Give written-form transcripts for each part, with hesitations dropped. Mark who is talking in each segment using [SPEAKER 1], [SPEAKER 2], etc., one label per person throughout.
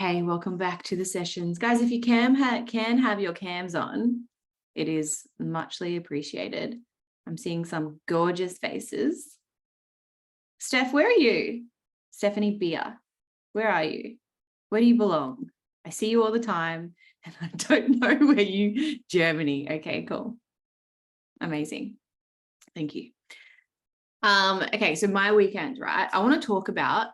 [SPEAKER 1] Okay, welcome back to the sessions. Guys, if you can have your cams on, it is muchly appreciated. I'm seeing some gorgeous faces. Steph, where are you? Stephanie Beer, where are you? Where do you belong? I see you all the time and I don't know where you, Germany. Okay, cool. Amazing. Thank you. Okay, so my weekend, right? I want to talk about,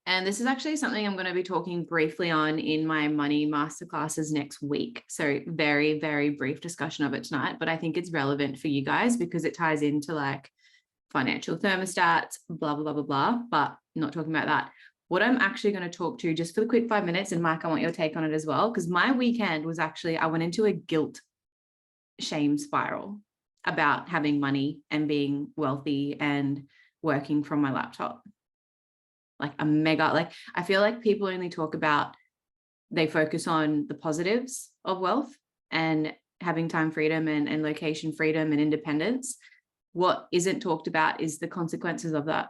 [SPEAKER 1] and this is actually something I'm going to be talking briefly on in my money masterclasses next week. So very, very brief discussion of it tonight, but I think it's relevant for you guys because it ties into like financial thermostats, blah, blah, blah, blah, blah, but not talking about that. What I'm actually going to talk to just for the quick 5 minutes, and Mike, I want your take on it as well, because my weekend was actually, I went into a guilt shame spiral about having money and being wealthy and working from my laptop. Like a mega, like I feel like people only talk about, they focus on the positives of wealth and having time freedom and location freedom and independence. What isn't talked about is the consequences of that.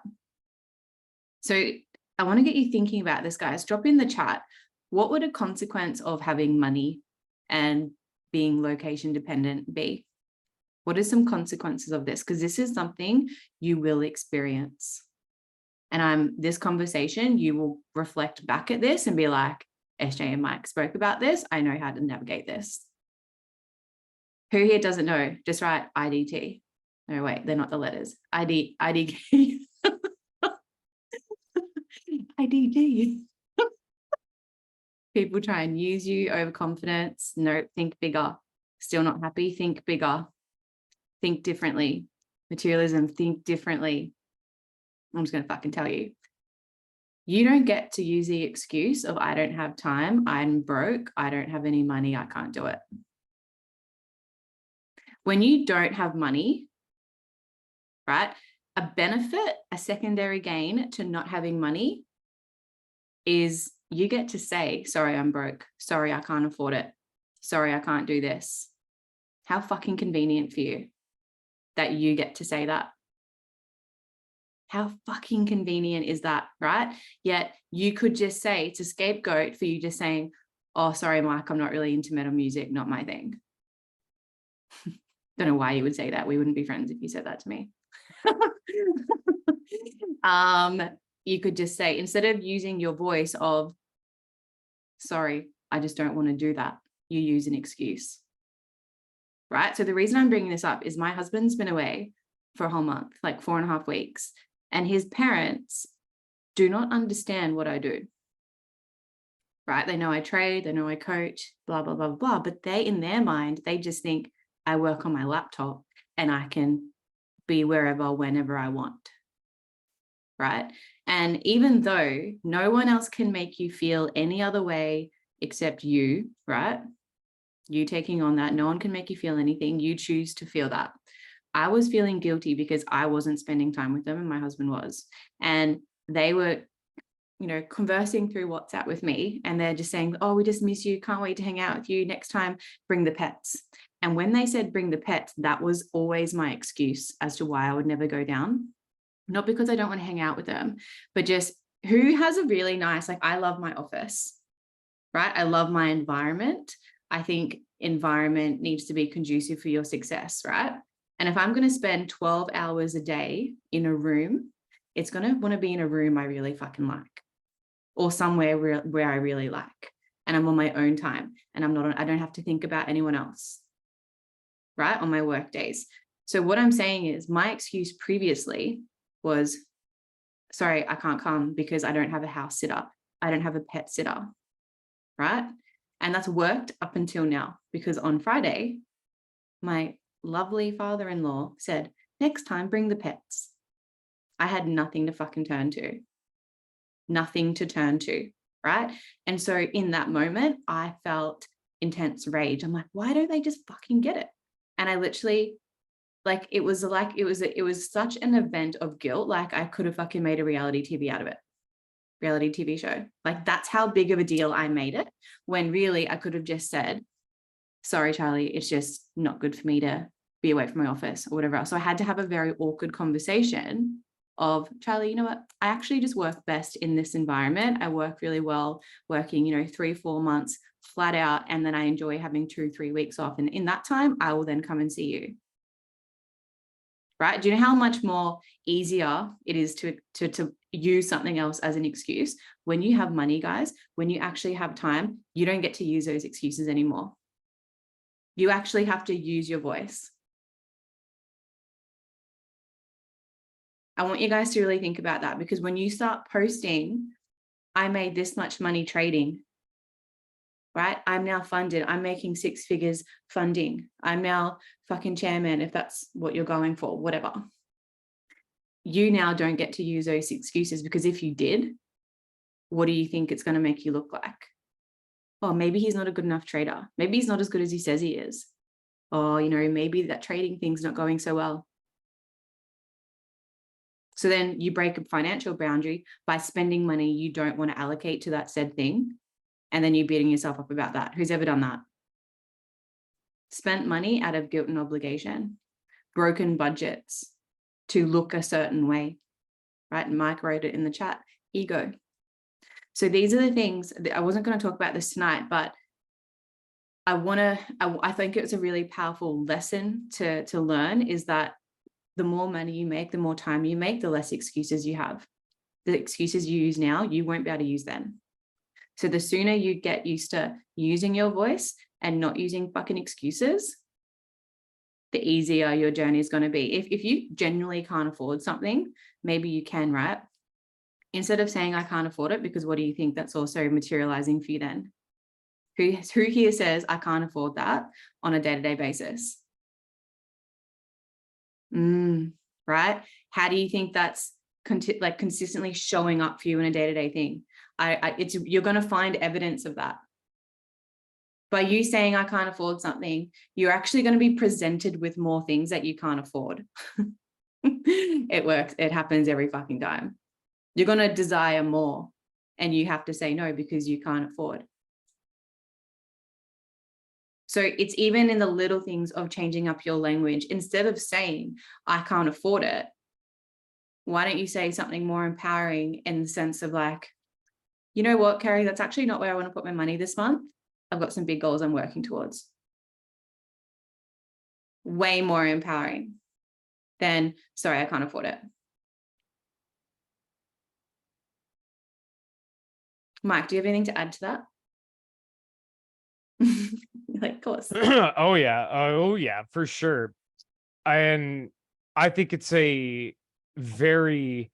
[SPEAKER 1] So I want to get you thinking about this, guys. Drop in the chat. What would a consequence of having money and being location dependent be? What are some consequences of this? Because this is something you will experience. And this conversation, you will reflect back at this and be like, SJ and Mike spoke about this. I know how to navigate this. Who here doesn't know? Just write IDT. No, wait, they're not the letters. IDT. IDT. People try and use you, overconfidence. No, think bigger. Still not happy, think bigger. Think differently. Materialism, think differently. I'm just going to fucking tell you. You don't get to use the excuse of I don't have time, I'm broke, I don't have any money, I can't do it. When you don't have money, right, a benefit, a secondary gain to not having money is you get to say, sorry, I'm broke. Sorry, I can't afford it. Sorry, I can't do this. How fucking convenient for you that you get to say that. How fucking convenient is that, right? Yet you could just say, it's a scapegoat for you just saying, oh, sorry, Mike, I'm not really into metal music, not my thing. Don't know why you would say that. We wouldn't be friends if you said that to me. You could just say, instead of using your voice of, sorry, I just don't want to do that, you use an excuse, right? So the reason I'm bringing this up is my husband's been away for a whole month, like 4.5 weeks. And his parents do not understand what I do, right? They know I trade, they know I coach, blah, blah, blah, blah. But they, in their mind, they just think I work on my laptop and I can be wherever, whenever I want, right? And even though no one else can make you feel any other way except you, right? You taking on that, no one can make you feel anything. You choose to feel that. I was feeling guilty because I wasn't spending time with them and my husband was. And they were, conversing through WhatsApp with me and they're just saying, oh, we just miss you. Can't wait to hang out with you. Next time, bring the pets. And when they said bring the pets, that was always my excuse as to why I would never go down. Not because I don't want to hang out with them, but just who has a really nice, like I love my office, right? I love my environment. I think environment needs to be conducive for your success, right? And if I'm going to spend 12 hours a day in a room, it's going to want to be in a room I really fucking like, or somewhere where I really like, and I'm on my own time and I don't have to think about anyone else, right? On my work days. So what I'm saying is my excuse previously was, sorry, I can't come because I don't have a house sitter. I don't have a pet sitter, right? And that's worked up until now because on Friday, my lovely father-in-law said, next time, bring the pets. I had nothing to fucking turn to. Nothing to turn to, right? And so in that moment, I felt intense rage. I'm like, why don't they just fucking get it? And I literally, it was such an event of guilt. Like I could have fucking made a reality TV out of it. Reality TV show. Like that's how big of a deal I made it, when really I could have just said, sorry, Charlie, it's just not good for me to be away from my office or whatever else. So I had to have a very awkward conversation of, Charlie, you know what? I actually just work best in this environment. I work really well working, 3-4 months flat out. And then I enjoy having 2-3 weeks off. And in that time, I will then come and see you. Right? Do you know how much more easier it is to use something else as an excuse? When you have money, guys, when you actually have time, you don't get to use those excuses anymore. You actually have to use your voice. I want you guys to really think about that, because when you start posting, I made this much money trading, right? I'm now funded. I'm making 6 figures funding. I'm now fucking chairman, if that's what you're going for, whatever. You now don't get to use those excuses, because if you did, what do you think it's going to make you look like? Oh, maybe he's not a good enough trader. Maybe he's not as good as he says he is. Or, maybe that trading thing's not going so well. So then you break a financial boundary by spending money you don't want to allocate to that said thing. And then you're beating yourself up about that. Who's ever done that? Spent money out of guilt and obligation, broken budgets to look a certain way, right? And Mike wrote it in the chat, ego. So these are the things that I wasn't going to talk about this tonight, but I think it's a really powerful lesson to learn, is that the more money you make, the more time you make, the less excuses you have. The excuses you use now, you won't be able to use then. So the sooner you get used to using your voice and not using fucking excuses, the easier your journey is going to be. If you genuinely can't afford something, maybe you can, right? Instead of saying I can't afford it, because what do you think that's also materializing for you then? Who here says I can't afford that on a day-to-day basis? Right? How do you think that's consistently showing up for you in a day-to-day thing? You're going to find evidence of that. By you saying I can't afford something, you're actually going to be presented with more things that you can't afford. It works. It happens every fucking time. You're going to desire more, and you have to say no because you can't afford. So it's even in the little things of changing up your language. Instead of saying, I can't afford it, why don't you say something more empowering in the sense of like, you know what, Carrie, that's actually not where I want to put my money this month. I've got some big goals I'm working towards. Way more empowering than, sorry, I can't afford it. Mike, do you have anything to add to that? Like, of course.
[SPEAKER 2] Oh yeah, for sure. And I think it's a very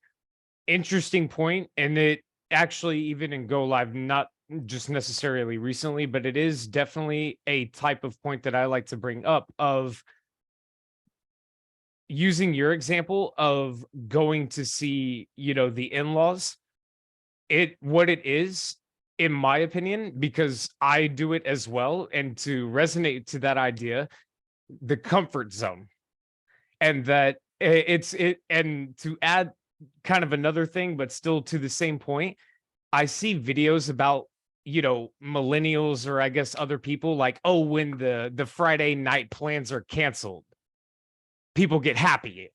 [SPEAKER 2] interesting point, and it actually, even in Go Live, not just necessarily recently, but it is definitely a type of point that I like to bring up, of using your example of going to see, the in-laws. What it is, in my opinion, because I do it as well, and to resonate to that idea, the comfort zone. And that and to add kind of another thing, but still to the same point, I see videos about, millennials, or I guess other people, like, oh, when the Friday night plans are canceled, people get happy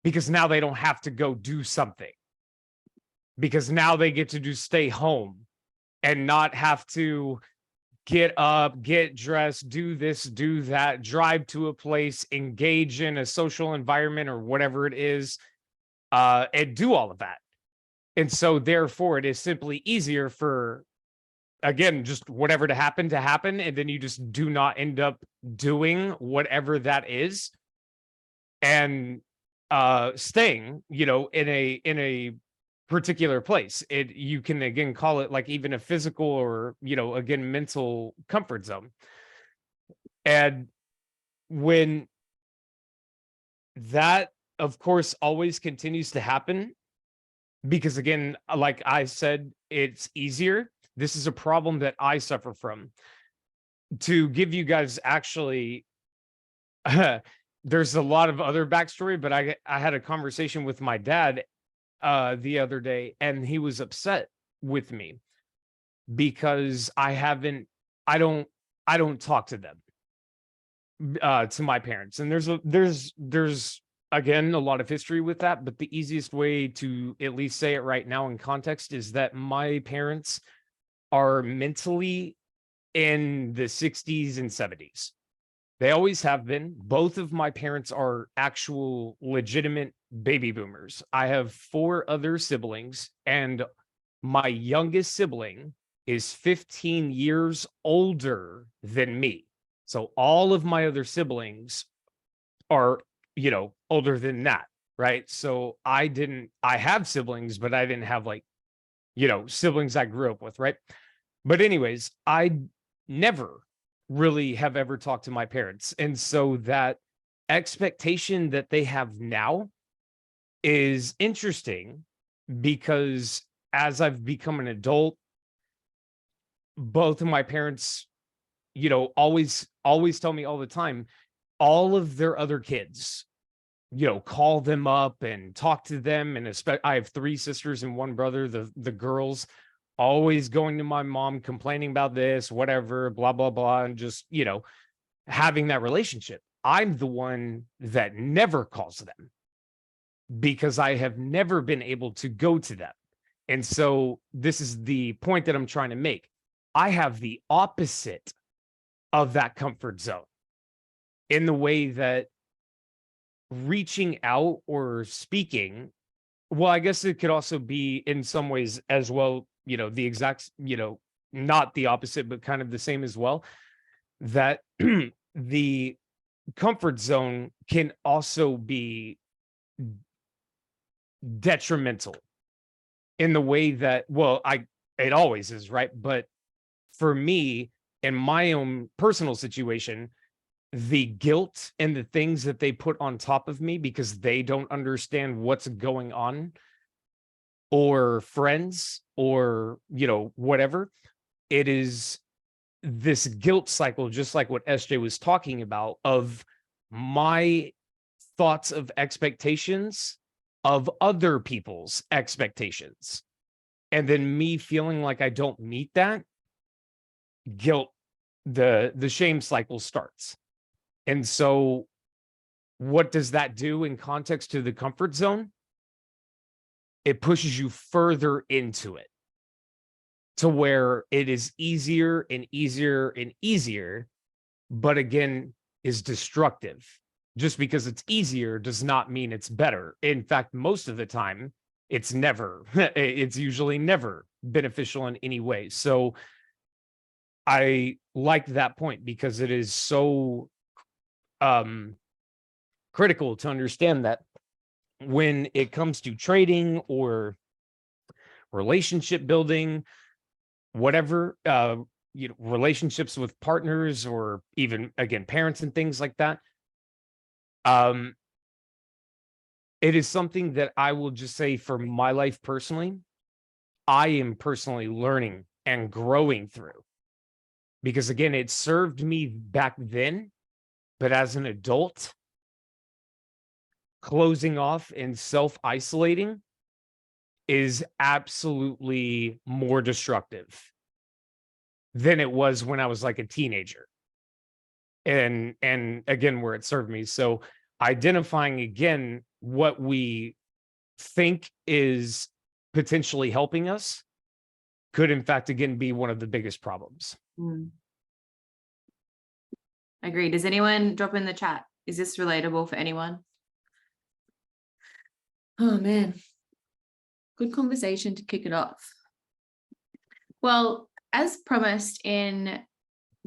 [SPEAKER 2] because now they don't have to go do something, because now they get to stay home and not have to get up, get dressed, do this, do that, drive to a place, engage in a social environment or whatever it is, and do all of that. And so therefore it is simply easier for, again, just whatever to happen, and then you just do not end up doing whatever that is, and staying, in a particular place. You can again call it like even a physical or, again, mental comfort zone. And when that, of course, always continues to happen, because again, like I said, it's easier. This is a problem that I suffer from. To give you guys actually there's a lot of other backstory, but I had a conversation with my dad the other day, and he was upset with me because I don't talk to them, to my parents. And there's again, a lot of history with that, but the easiest way to at least say it right now in context is that my parents are mentally in the 60s and 70s. They always have been. Both of my parents are actual legitimate baby boomers. I have 4 other siblings, and my youngest sibling is 15 years older than me. So all of my other siblings are, older than that, right? So I have siblings, but I didn't have like, siblings I grew up with, right? But anyways, I never really have ever talked to my parents. And so that expectation that they have now is interesting because as I've become an adult, both of my parents, always tell me all the time, all of their other kids, call them up and talk to them. And I have 3 sisters and 1 brother. The girls always going to my mom, complaining about this, whatever, blah, blah, blah, and just, having that relationship. I'm the one that never calls them because I have never been able to go to them. And so this is the point that I'm trying to make. I have the opposite of that comfort zone in the way that reaching out or speaking, well, I guess it could also be in some ways as well, the exact, not the opposite, but kind of the same as well, that the comfort zone can also be detrimental in the way that, well, it always is, right? But for me, in my own personal situation, the guilt and the things that they put on top of me because they don't understand what's going on, or friends, or, whatever, it is this guilt cycle, just like what SJ was talking about, of my thoughts of expectations of other people's expectations. And then me feeling like I don't meet that guilt, the shame cycle starts. And so what does that do in context to the comfort zone? It pushes you further into it to where it is easier and easier and easier, but again, is destructive. Just because it's easier does not mean it's better. In fact, most of the time, it's usually never beneficial in any way. So I like that point because it is so critical to understand that when it comes to trading or relationship building, whatever, relationships with partners, or even, again, parents and things like that, it is something that I will just say for my life personally, I am personally learning and growing through. Because again, it served me back then, but as an adult, closing off and self-isolating is absolutely more destructive than it was when I was like a teenager. And again, where it served me. So identifying again what we think is potentially helping us could in fact again be one of the biggest problems.
[SPEAKER 1] Agree. Does anyone drop in the chat? Is this relatable for anyone? Oh man, good conversation to kick it off. Well, as promised in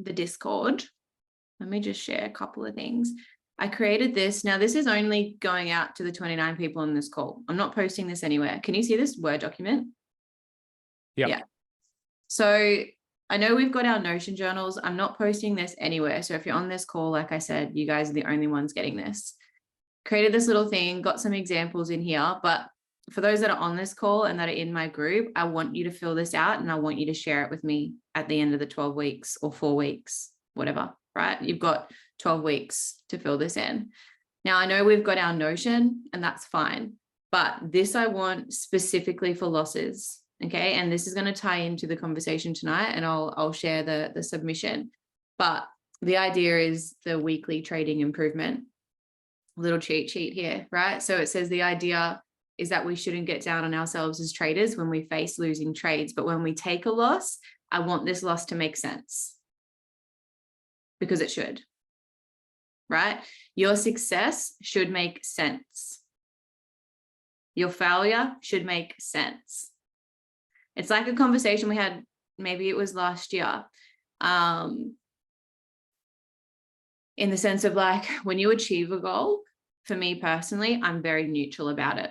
[SPEAKER 1] the Discord, let me just share a couple of things. I created this. Now, this is only going out to the 29 people on this call. I'm not posting this anywhere. Can you see this Word document?
[SPEAKER 2] Yep.
[SPEAKER 1] Yeah. So I know we've got our Notion journals. I'm not posting this anywhere. So if you're on this call, like I said, you guys are the only ones getting this. Created this little thing, got some examples in here, but for those that are on this call and that are in my group, I want you to fill this out and I want you to share it with me at the end of the 12 weeks or 4 weeks, whatever, right? You've got 12 weeks to fill this in. Now, I know we've got our Notion and that's fine, but this I want specifically for losses, okay? And this is going to tie into the conversation tonight and I'll share the submission. But the idea is the weekly trading improvement. little cheat sheet here, right? So it says the idea is that we shouldn't get down on ourselves as traders when we face losing trades. But when we take a loss, I want this loss to make sense, because it should, right? Your success should make sense. Your failure should make sense. It's like a conversation we had, maybe it was last year, in the sense of like, when you achieve a goal, for me personally, I'm very neutral about it.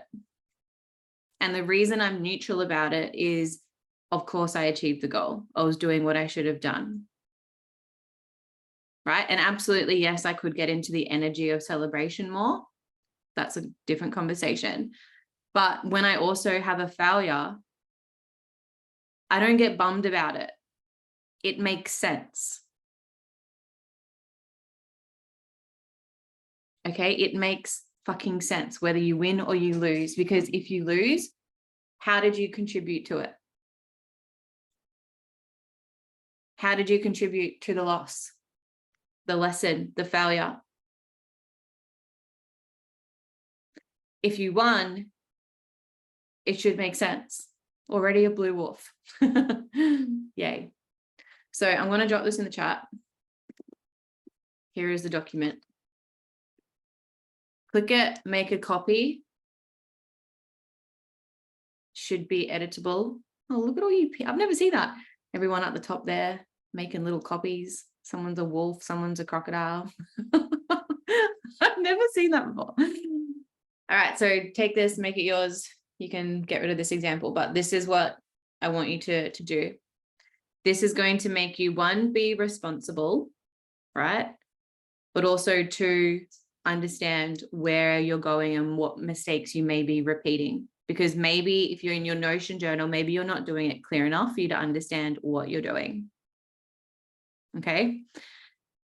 [SPEAKER 1] And the reason I'm neutral about it is, of course, I achieved the goal. I was doing what I should have done. Right? And absolutely, yes, I could get into the energy of celebration more. That's a different conversation. But when I also have a failure, I don't get bummed about it. It makes sense. Okay, it makes fucking sense whether you win or you lose, because if you lose, how did you contribute to it? How did you contribute to the loss, the lesson, the failure? If you won, it should make sense. Already a blue wolf. Yay. So I'm going to drop this in the chat. Here is the document. Click it, make a copy. Should be editable. Oh, look at all you. I've never seen that. Everyone at the top there making little copies. Someone's a wolf, someone's a crocodile. I've never seen that before. All right, so take this, make it yours. You can get rid of this example, but this is what I want you to do. This is going to make you, one, be responsible, right? But also two, understand where you're going and what mistakes you may be repeating. Because maybe if you're in your Notion journal, maybe you're not doing it clear enough for you to understand what you're doing. Okay.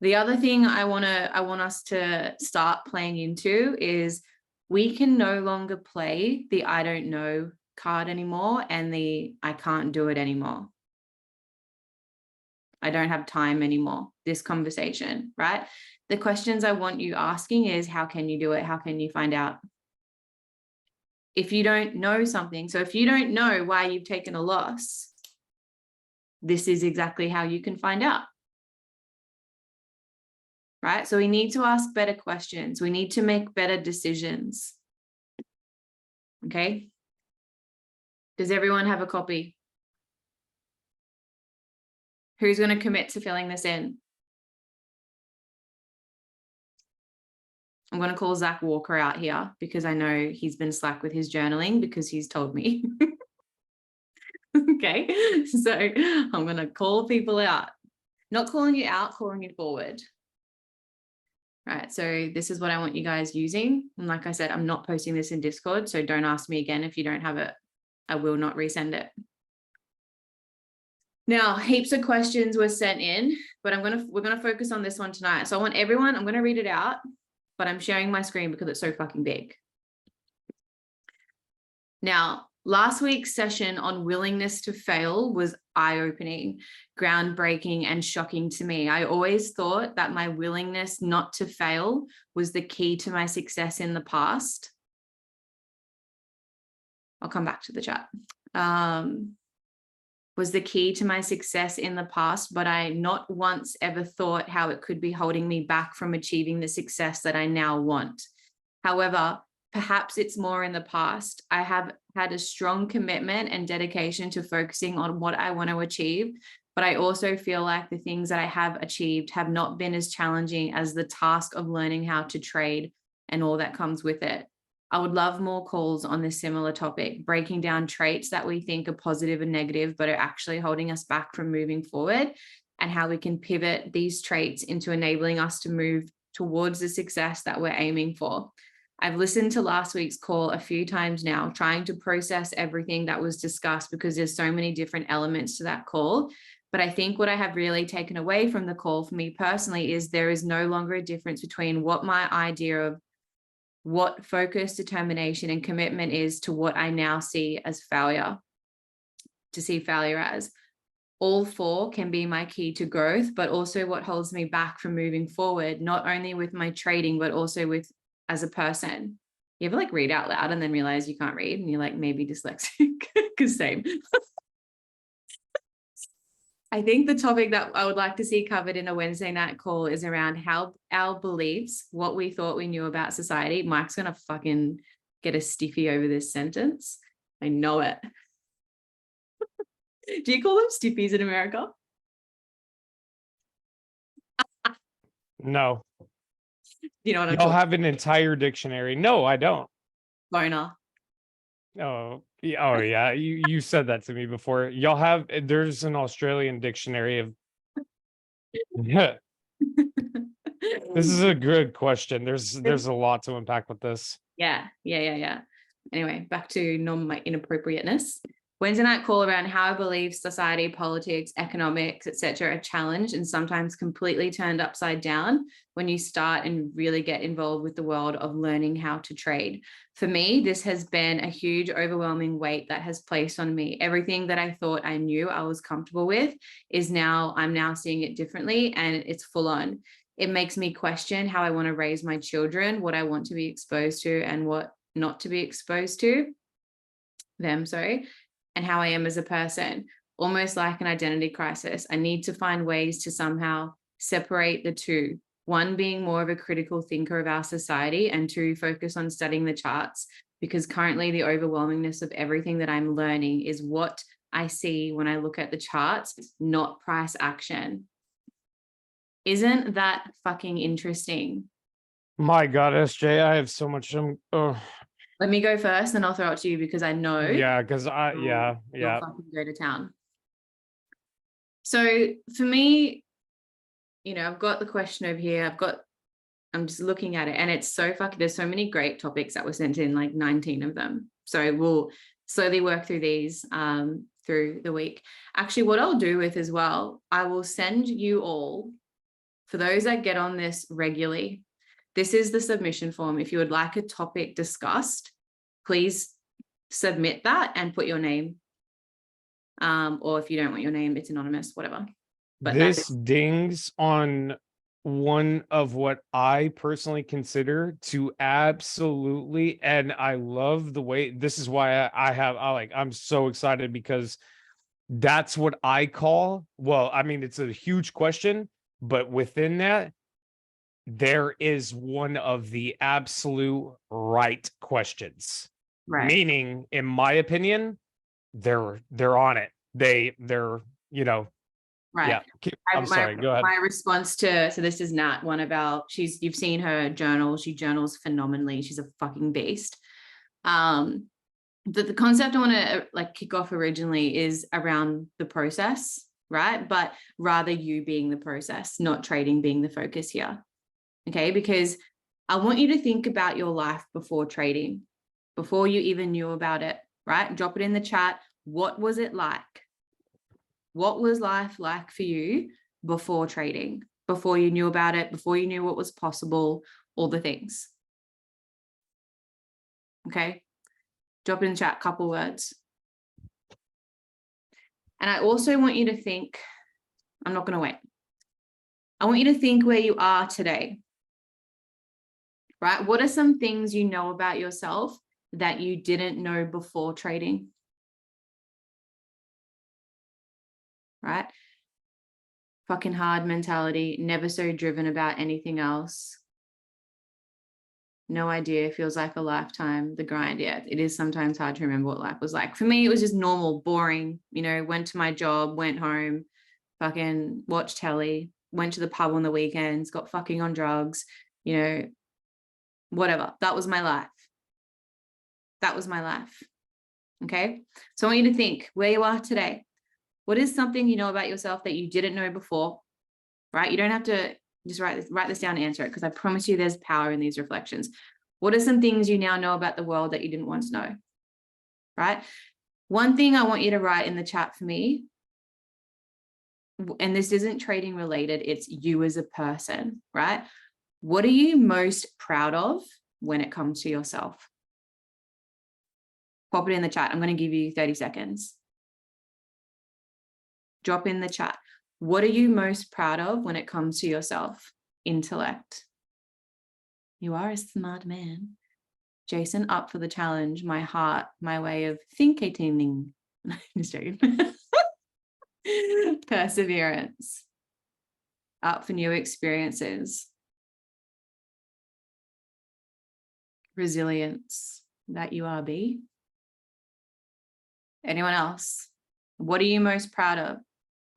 [SPEAKER 1] The other thing I want us to start playing into is we can no longer play the I don't know card anymore and the I can't do it anymore. I don't have time anymore. This conversation, right? The questions I want you asking is, how can you do it? How can you find out? If you don't know something, so if you don't know why you've taken a loss, this is exactly how you can find out. Right? So we need to ask better questions. We need to make better decisions. Okay. Does everyone have a copy? Who's going to commit to filling this in? I'm going to call Zach Walker out here because I know he's been slack with his journaling because he's told me. Okay. So I'm going to call people out. Not calling you out, calling you forward. Right, so this is what I want you guys using. And like I said, I'm not posting this in Discord, so don't ask me again if you don't have it. I will not resend it. Now, heaps of questions were sent in, but we're gonna focus on this one tonight. So I want everyone, I'm gonna read it out, but I'm sharing my screen because it's so fucking big. Now, last week's session on willingness to fail was eye-opening, groundbreaking, and shocking to me. I always thought that my willingness not to fail was the key to my success in the past. I'll come back to the chat. Was the key to my success in the past, but I not once ever thought how it could be holding me back from achieving the success that I now want. However, perhaps it's more in the past. I have had a strong commitment and dedication to focusing on what I want to achieve, but I also feel like the things that I have achieved have not been as challenging as the task of learning how to trade and all that comes with it. I would love more calls on this similar topic, breaking down traits that we think are positive and negative, but are actually holding us back from moving forward, and how we can pivot these traits into enabling us to move towards the success that we're aiming for. I've listened to last week's call a few times now, trying to process everything that was discussed because there's so many different elements to that call. But I think what I have really taken away from the call for me personally is there is no longer a difference between what my idea of what focus, determination, and commitment is to what I now see as failure, to see failure as. All four can be my key to growth, but also what holds me back from moving forward, not only with my trading, but also with as a person? You ever like read out loud and then realize you can't read and you're like maybe dyslexic? Because same. I think the topic that I would like to see covered in a Wednesday night call is around how our beliefs, what we thought we knew about society. Mike's going to fucking get a stiffy over this sentence. I know it. Do you call them stiffies in America?
[SPEAKER 2] No.
[SPEAKER 1] You know what I'm
[SPEAKER 2] Y'all
[SPEAKER 1] talking
[SPEAKER 2] have an entire dictionary. No, I don't.
[SPEAKER 1] Boner.
[SPEAKER 2] Oh, yeah, oh yeah. You said that to me before. Y'all have there's an Australian dictionary of yeah. This is a good question. There's a lot to unpack with this.
[SPEAKER 1] Yeah. Anyway, back to my inappropriateness. Wednesday night call around how I believe society, politics, economics, etc., are challenged and sometimes completely turned upside down when you start and really get involved with the world of learning how to trade. For me, this has been a huge, overwhelming weight that has placed on me. Everything that I thought I knew I was comfortable with I'm now seeing it differently, and it's full on. It makes me question how I want to raise my children, what I want to be exposed to and what not to be exposed to them, and how I am as a person, almost like an identity crisis. I need to find ways to somehow separate the two. One, being more of a critical thinker of our society, and two, focus on studying the charts, because currently the overwhelmingness of everything that I'm learning is what I see when I look at the charts, not price action. Isn't that fucking interesting?
[SPEAKER 2] My God, SJ, I have so much.
[SPEAKER 1] Let me go first, then I'll throw it to you because I know.
[SPEAKER 2] Yeah, because
[SPEAKER 1] You'll fucking go to town. So for me, I've got the question over here. I'm just looking at it, and it's so fucking. There's so many great topics that were sent in, like 19 of them. So we'll slowly work through these through the week. Actually, what I'll do with as well, I will send you all, for those that get on this regularly, this is the submission form. If you would like a topic discussed, please submit that and put your name. Or if you don't want your name, it's anonymous, whatever. But
[SPEAKER 2] this dings on one of what I personally consider to absolutely, and I love the way, this is why I'm so excited, because that's what I call, well, I mean, it's a huge question, but within that, there is one of the absolute right questions.
[SPEAKER 1] right.
[SPEAKER 2] Meaning, in my opinion, they're on it. They're
[SPEAKER 1] Right.
[SPEAKER 2] Yeah. I'm sorry. Go ahead.
[SPEAKER 1] My response to, so this is Nat, one of our, you've seen her journal. She journals phenomenally. She's a fucking beast. But the concept I want to kick off originally is around the process, right? But rather you being the process, not trading being the focus here. Okay. Because I want you to think about your life before trading, before you even knew about it, right? Drop it in the chat. What was it like? What was life like for you before trading, before you knew about it, before you knew what was possible, all the things? Okay. Drop it in the chat, couple words. And I also want you to think, I'm not going to wait. I want you to think where you are today, right? What are some things you know about yourself that you didn't know before trading? Right? Fucking hard mentality, never so driven about anything else. No idea, feels like a lifetime, the grind. Yeah, it is sometimes hard to remember what life was like. For me, it was just normal, boring, went to my job, went home, fucking watched telly, went to the pub on the weekends, got fucking on drugs, whatever. That was my life. That was my life. Okay. So I want you to think where you are today. What is something you know about yourself that you didn't know before, right? You don't have to just write this down and answer it, because I promise you there's power in these reflections. What are some things you now know about the world that you didn't want to know, right? One thing I want you to write in the chat for me, and this isn't trading related, it's you as a person, right? What are you most proud of when it comes to yourself? Pop it in the chat. I'm going to give you 30 seconds. Drop in the chat. What are you most proud of when it comes to yourself? Intellect. You are a smart man. Jason, up for the challenge. My heart, my way of thinking. Just joking. Perseverance. Up for new experiences. Resilience. That you are, B. Anyone else? What are you most proud of?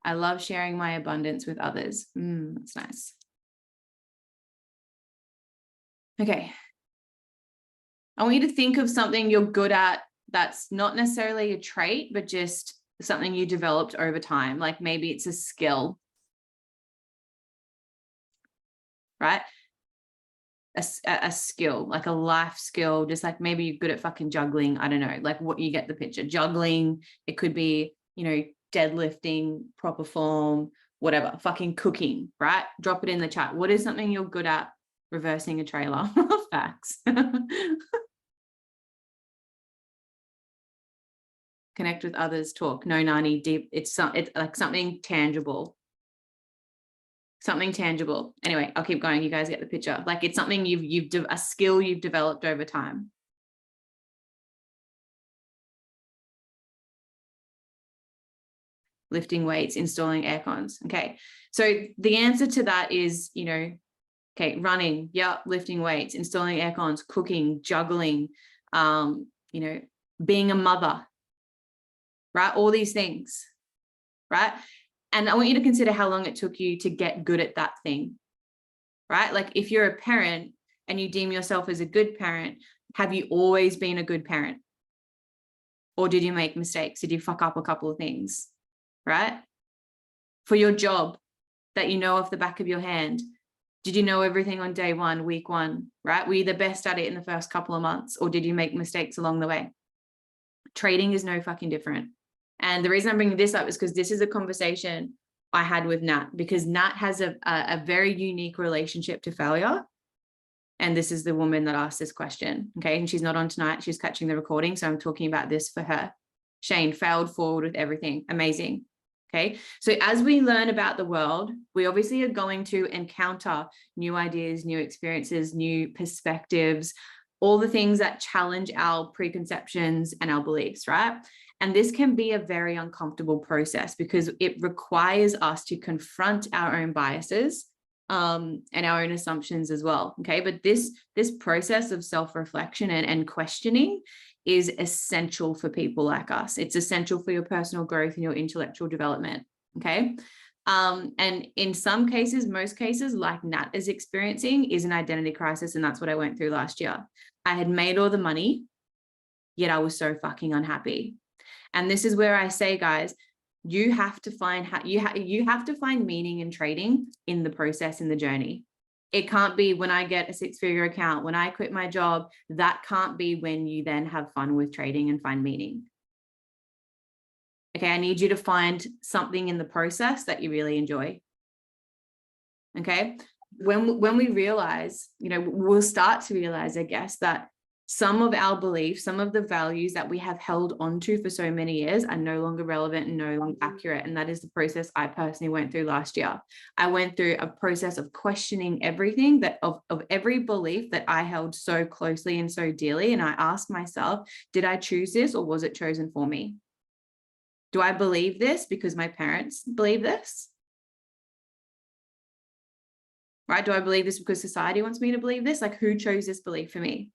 [SPEAKER 1] I love sharing my abundance with others. That's nice. Okay. I want you to think of something you're good at that's not necessarily a trait, but just something you developed over time. Like maybe it's a skill, right? A skill, like a life skill, just like maybe you're good at fucking juggling. I don't know, like what, you get the picture. Juggling, it could be, deadlifting, proper form, whatever, fucking cooking, right? Drop it in the chat. What is something you're good at? Reversing a trailer. Facts. Connect with others, talk. No, Nani, deep. It's like something tangible. Something tangible. Anyway, I'll keep going. You guys get the picture. Like it's something a skill you've developed over time. Lifting weights, installing air cons. Okay. So the answer to that is, okay, running. Yeah. Lifting weights, installing air cons, cooking, juggling, being a mother, right? All these things, right? And I want you to consider how long it took you to get good at that thing, right? Like if you're a parent and you deem yourself as a good parent, have you always been a good parent? Or did you make mistakes? Did you fuck up a couple of things, right? For your job that you know off the back of your hand, did you know everything on day one, week one, right? Were you the best at it in the first couple of months, or did you make mistakes along the way? Trading is no fucking different. And the reason I'm bringing this up is because this is a conversation I had with Nat, because Nat has a very unique relationship to failure. And this is the woman that asked this question. Okay. And she's not on tonight. She's catching the recording. So I'm talking about this for her. Shane, failed forward with everything. Amazing. Okay. So as we learn about the world, we obviously are going to encounter new ideas, new experiences, new perspectives, all the things that challenge our preconceptions and our beliefs, right? And this can be a very uncomfortable process because it requires us to confront our own biases and our own assumptions as well. Okay. But this process of self-reflection and questioning is essential for people like us. It's essential for your personal growth and your intellectual development. Okay. And in some cases, most cases, like Nat is experiencing, is an identity crisis. And that's what I went through last year. I had made all the money, yet I was so fucking unhappy. And this is where I say, guys, you have to find you have to find meaning in trading in the process, in the journey. It can't be when I get a 6-figure account, when I quit my job. That can't be when you then have fun with trading and find meaning. Okay, I need you to find something in the process that you really enjoy. Okay, when we realize, we'll start to realize, I guess, that some of our beliefs, some of the values that we have held onto for so many years are no longer relevant and no longer accurate. And that is the process I personally went through last year. I went through a process of questioning everything of every belief that I held so closely and so dearly. And I asked myself, did I choose this, or was it chosen for me? Do I believe this because my parents believe this? Right? Do I believe this because society wants me to believe this? Like, who chose this belief for me?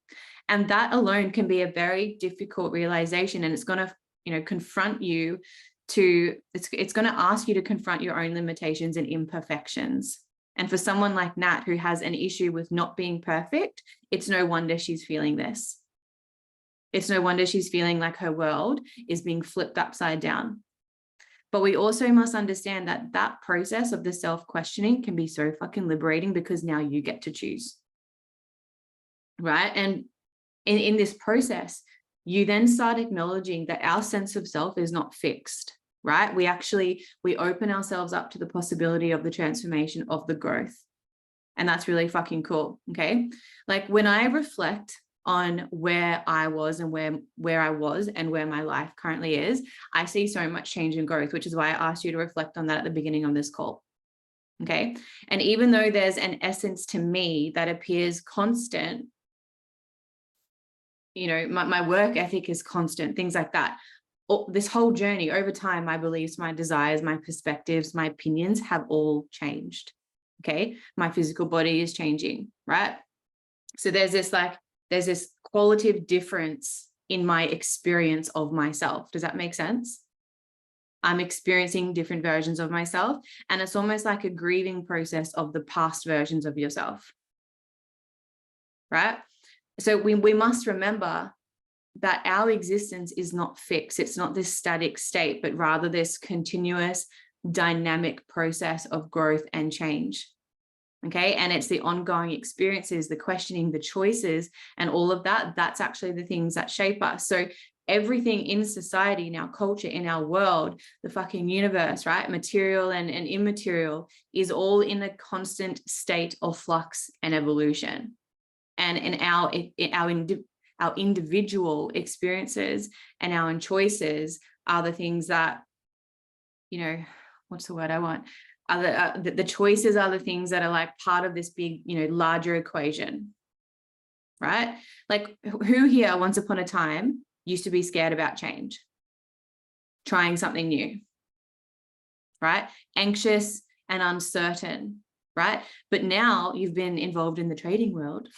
[SPEAKER 1] And that alone can be a very difficult realization. And it's going to, confront you to, it's going to ask you to confront your own limitations and imperfections. And for someone like Nat, who has an issue with not being perfect, it's no wonder she's feeling this. It's no wonder she's feeling like her world is being flipped upside down. But we also must understand that that process of the self-questioning can be so fucking liberating, because now you get to choose. Right? And in this process, you then start acknowledging that our sense of self is not fixed, right? We open ourselves up to the possibility of the transformation, of the growth. And that's really fucking cool. Okay. Like when I reflect on where I was and where I was and where my life currently is, I see so much change and growth, which is why I asked you to reflect on that at the beginning of this call. Okay. And even though there's an essence to me that appears constant, you know, my work ethic is constant, things like that. This whole journey over time, my beliefs, my desires, my perspectives, my opinions have all changed. Okay. My physical body is changing, right? So there's this qualitative difference in my experience of myself. Does that make sense? I'm experiencing different versions of myself, and it's almost like a grieving process of the past versions of yourself, right? So we must remember that our existence is not fixed. It's not this static state, but rather this continuous dynamic process of growth and change. Okay. And it's the ongoing experiences, the questioning, the choices, and all of that. That's actually the things that shape us. So everything in society, in our culture, in our world, the fucking universe, right? Material and immaterial is all in a constant state of flux and evolution. And in our individual experiences and our own choices are the things that, you know, what's the word I want? The choices are the things that are like part of this big, you know, larger equation, right? Like, who here once upon a time used to be scared about change, trying something new, right? Anxious and uncertain, right? But now you've been involved in the trading world,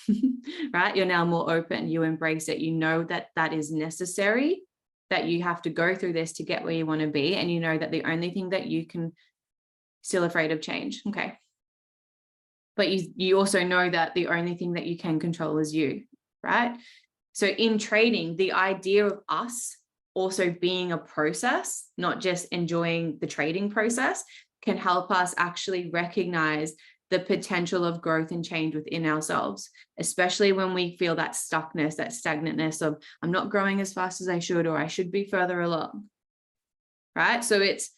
[SPEAKER 1] right? You're now more open, you embrace it, you know that that is necessary, that you have to go through this to get where you want to be. And you know that the only thing that you can, still afraid of change, okay? But you also know that the only thing that you can control is you, right? So in trading, the idea of us also being a process, not just enjoying the trading process, can help us actually recognize the potential of growth and change within ourselves, especially when we feel that stuckness, that stagnantness of, I'm not growing as fast as I should, or I should be further along, right? So it's,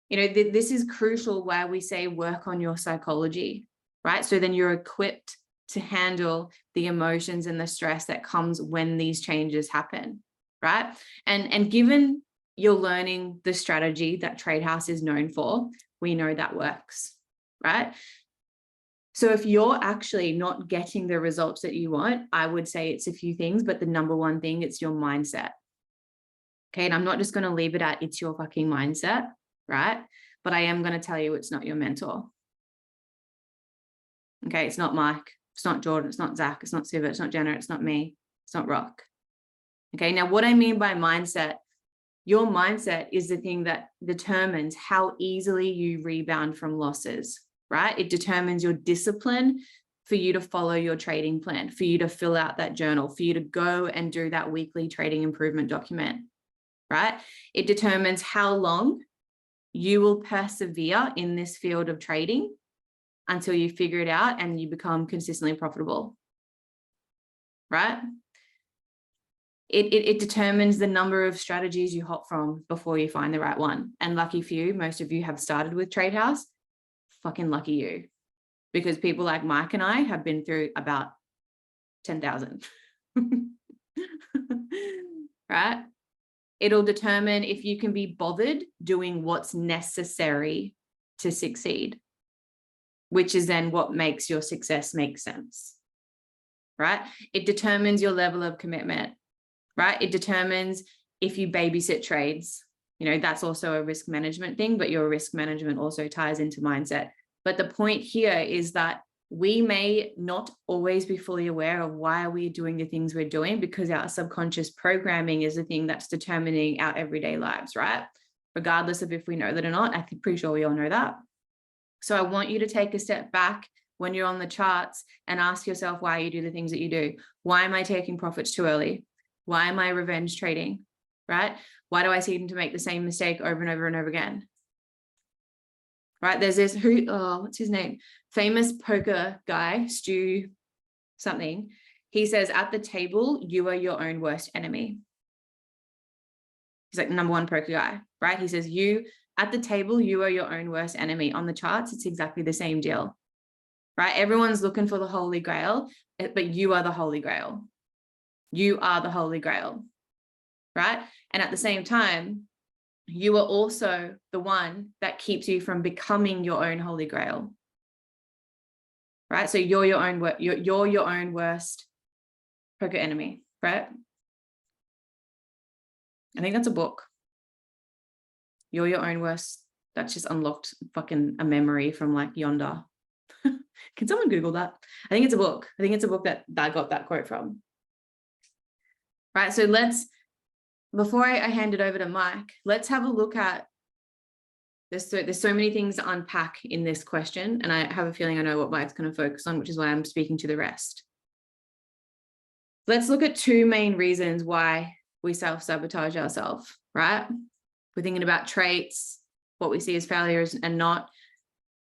[SPEAKER 1] you know, this is crucial where we say work on your psychology, right? So then you're equipped to handle the emotions and the stress that comes when these changes happen, right? And given you're learning the strategy that Tradehouse is known for, we know that works, right? So if you're actually not getting the results that you want, I would say it's a few things, but the number one thing, it's your mindset. Okay, and I'm not just going to leave it at it's your fucking mindset, right? But I am going to tell you it's not your mentor. Okay, it's not Mike, it's not Jordan, it's not Zach, it's not Siva, it's not Jenna, it's not me, it's not Rock. Okay, now what I mean by mindset, your mindset is the thing that determines how easily you rebound from losses, right? It determines your discipline for you to follow your trading plan, for you to fill out that journal, for you to go and do that weekly trading improvement document, right? It determines how long you will persevere in this field of trading until you figure it out and you become consistently profitable, right? It determines the number of strategies you hop from before you find the right one. And lucky for you, most of you have started with Tradehouse. Fucking lucky you. Because people like Mike and I have been through about 10,000. Right? It'll determine if you can be bothered doing what's necessary to succeed, which is then what makes your success make sense, right? It determines your level of commitment, right? It determines if you babysit trades. You know, that's also a risk management thing, but your risk management also ties into mindset. But the point here is that we may not always be fully aware of why we're doing the things we're doing, because our subconscious programming is the thing that's determining our everyday lives, right? Regardless of if we know that or not. I'm pretty sure we all know that. So I want you to take a step back when you're on the charts and ask yourself why you do the things that you do. Why am I taking profits too early? Why am I revenge trading, right? Why do I seem to make the same mistake over and over and over again? Right? There's this, what's his name? Famous poker guy, Stu something. He says, at the table, you are your own worst enemy. He's like the number one poker guy, right? He says, at the table, you are your own worst enemy. On the charts, it's exactly the same deal, right? Everyone's looking for the Holy Grail, but you are the Holy Grail. You are the Holy Grail, right? And at the same time, you are also the one that keeps you from becoming your own holy grail. Right? So you're your own worst poker enemy, right? I think that's a book. You're your own worst. That's just unlocked fucking a memory from like yonder. Can someone Google that? I think it's a book. I think it's a book that I got that quote from. Right. So before I hand it over to Mike, let's have a look at there's so many things to unpack in this question. And I have a feeling I know what Mike's going to focus on, which is why I'm speaking to the rest. Let's look at two main reasons why we self-sabotage ourselves, right? We're thinking about traits, what we see as failures and not.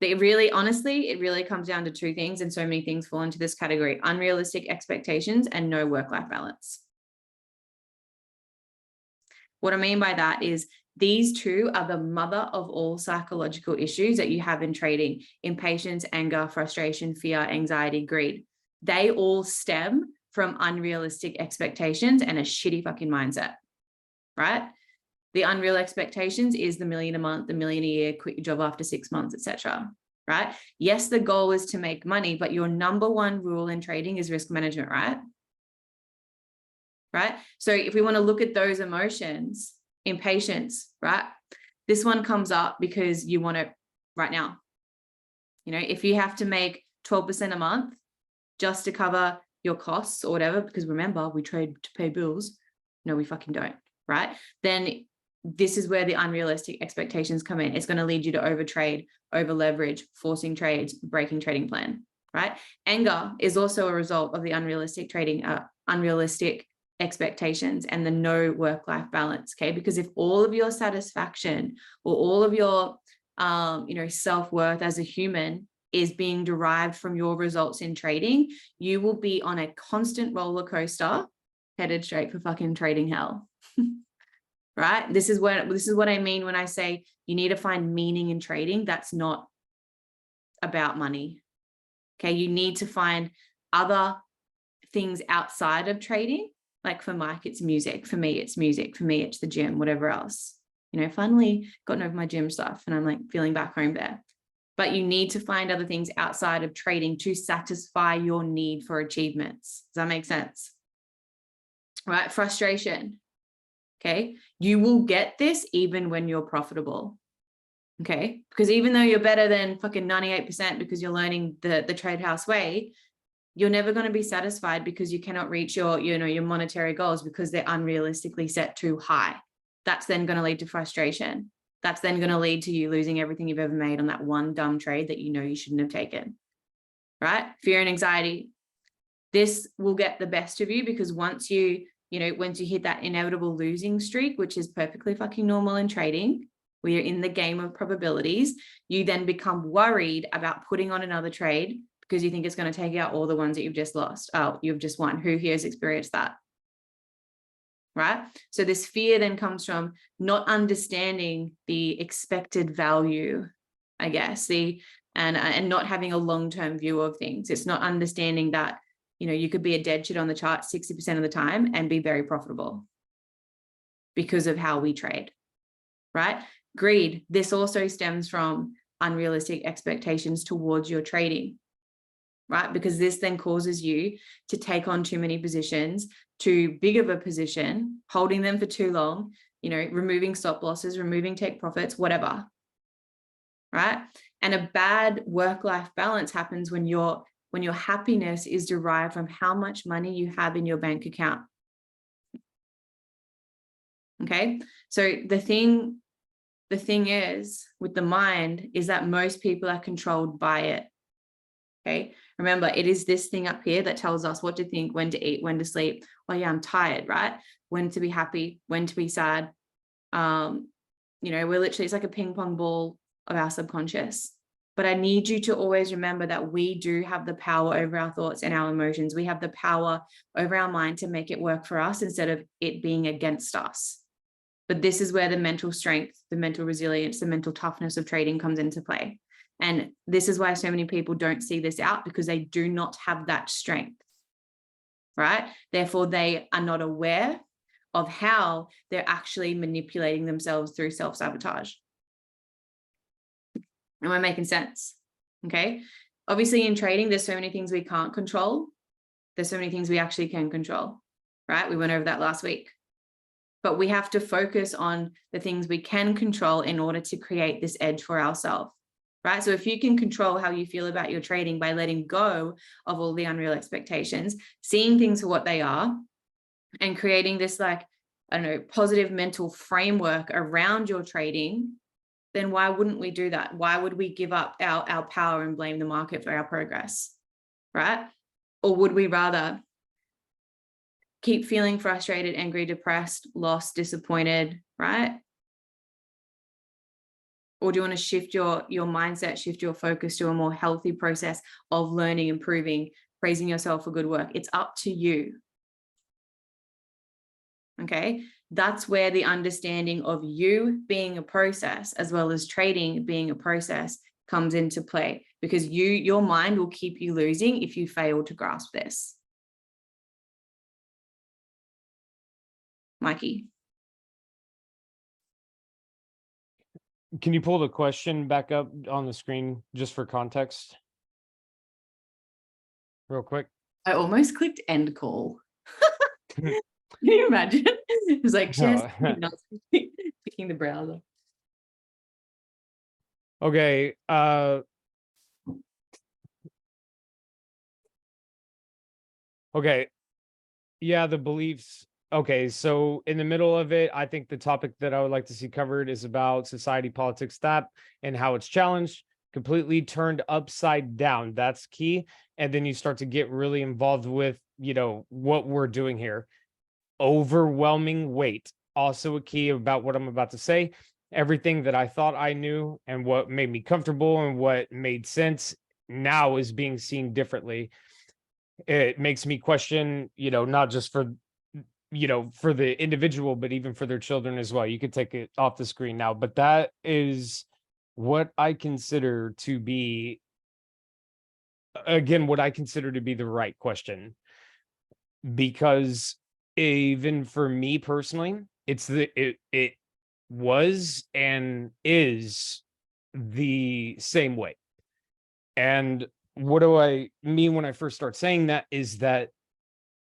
[SPEAKER 1] It really comes down to two things, and so many things fall into this category: unrealistic expectations and no work-life balance. What I mean by that is these two are the mother of all psychological issues that you have in trading: impatience, anger, frustration, fear, anxiety, greed. They all stem from unrealistic expectations and a shitty fucking mindset, right? The unreal expectations is the $1 million a month, the $1 million a year, quit your job after 6 months, etc. Right? Yes, the goal is to make money, but your number one rule in trading is risk management, right? Right? So if we want to look at those emotions, impatience, right? This one comes up because you want it right now. You know, if you have to make 12% a month just to cover your costs or whatever, because remember, we trade to pay bills. No, we fucking don't, right? Then this is where the unrealistic expectations come in. It's going to lead you to overtrade, over leverage, forcing trades, breaking trading plan, right? Anger is also a result of the unrealistic expectations and the no work-life balance. Okay, because if all of your satisfaction or all of your self-worth as a human is being derived from your results in trading, you will be on a constant roller coaster headed straight for fucking trading hell. Right? This is what I mean when I say you need to find meaning in trading. That's not about money. Okay, you need to find other things outside of trading. Like for Mike, it's music. For me, it's music. For me, it's the gym, whatever else. You know, finally gotten over my gym stuff and I'm like feeling back home there. But you need to find other things outside of trading to satisfy your need for achievements. Does that make sense? Right? Frustration. Okay. You will get this even when you're profitable. Okay. Because even though you're better than fucking 98% because you're learning the Tradehouse way, you're never going to be satisfied because you cannot reach your monetary goals because they're unrealistically set too high. That's then going to lead to frustration. That's then going to lead to you losing everything you've ever made on that one dumb trade that you know you shouldn't have taken. Right? Fear and anxiety. This will get the best of you because once you hit that inevitable losing streak, which is perfectly fucking normal in trading, we are in the game of probabilities, you then become worried about putting on another trade because you think it's going to take out all the ones that you've just lost. Oh, you've just won. Who here has experienced that? Right? So this fear then comes from not understanding the expected value, I guess, and not having a long-term view of things. It's not understanding that you could be a dead shit on the chart 60% of the time and be very profitable because of how we trade, right? Greed. This also stems from unrealistic expectations towards your trading, right? Because this then causes you to take on too many positions, too big of a position, holding them for too long, removing stop losses, removing take profits, whatever, right? And a bad work-life balance happens when your happiness is derived from how much money you have in your bank account. Okay. So the thing is with the mind is that most people are controlled by it. Okay. Remember, it is this thing up here that tells us what to think, when to eat, when to sleep. Oh yeah, I'm tired, right? When to be happy, when to be sad. We're literally, it's like a ping pong ball of our subconscious. But I need you to always remember that we do have the power over our thoughts and our emotions. We have the power over our mind to make it work for us instead of it being against us. But this is where the mental strength, the mental resilience, the mental toughness of trading comes into play. And this is why so many people don't see this out, because they do not have that strength, right? Therefore, they are not aware of how they're actually manipulating themselves through self-sabotage. Am I making sense? Okay. Obviously, in trading, there's so many things we can't control. There's so many things we actually can control, right? We went over that last week. But we have to focus on the things we can control in order to create this edge for ourselves, right? So if you can control how you feel about your trading by letting go of all the unreal expectations, seeing things for what they are, and creating this, like, I don't know, positive mental framework around your trading, then why wouldn't we do that? Why would we give up our power and blame the market for our progress, right? Or would we rather keep feeling frustrated, angry, depressed, lost, disappointed, right? Or do you want to shift your mindset, shift your focus to a more healthy process of learning, improving, praising yourself for good work? It's up to you. Okay, that's where the understanding of you being a process, as well as trading being a process, comes into play, because your mind will keep you losing if you fail to grasp this. Mikey.
[SPEAKER 2] Can you pull the question back up on the screen just for context? Real quick.
[SPEAKER 1] I almost clicked end call. Can you imagine? It was like just picking the browser.
[SPEAKER 2] Okay. Okay. Yeah, the beliefs. Okay, so in the middle of it, I think the topic that I would like to see covered is about society, politics, that, and how it's challenged, completely turned upside down. That's key. And then you start to get really involved with, what we're doing here. Overwhelming weight, also a key about what I'm about to say. Everything that I thought I knew and what made me comfortable and what made sense now is being seen differently. It makes me question, not just for the individual, but even for their children as well. You could take it off the screen now, but that is what I consider to be, again, what I consider to be the right question. Because even for me personally, it was and is the same way. And what do I mean when I first start saying that is that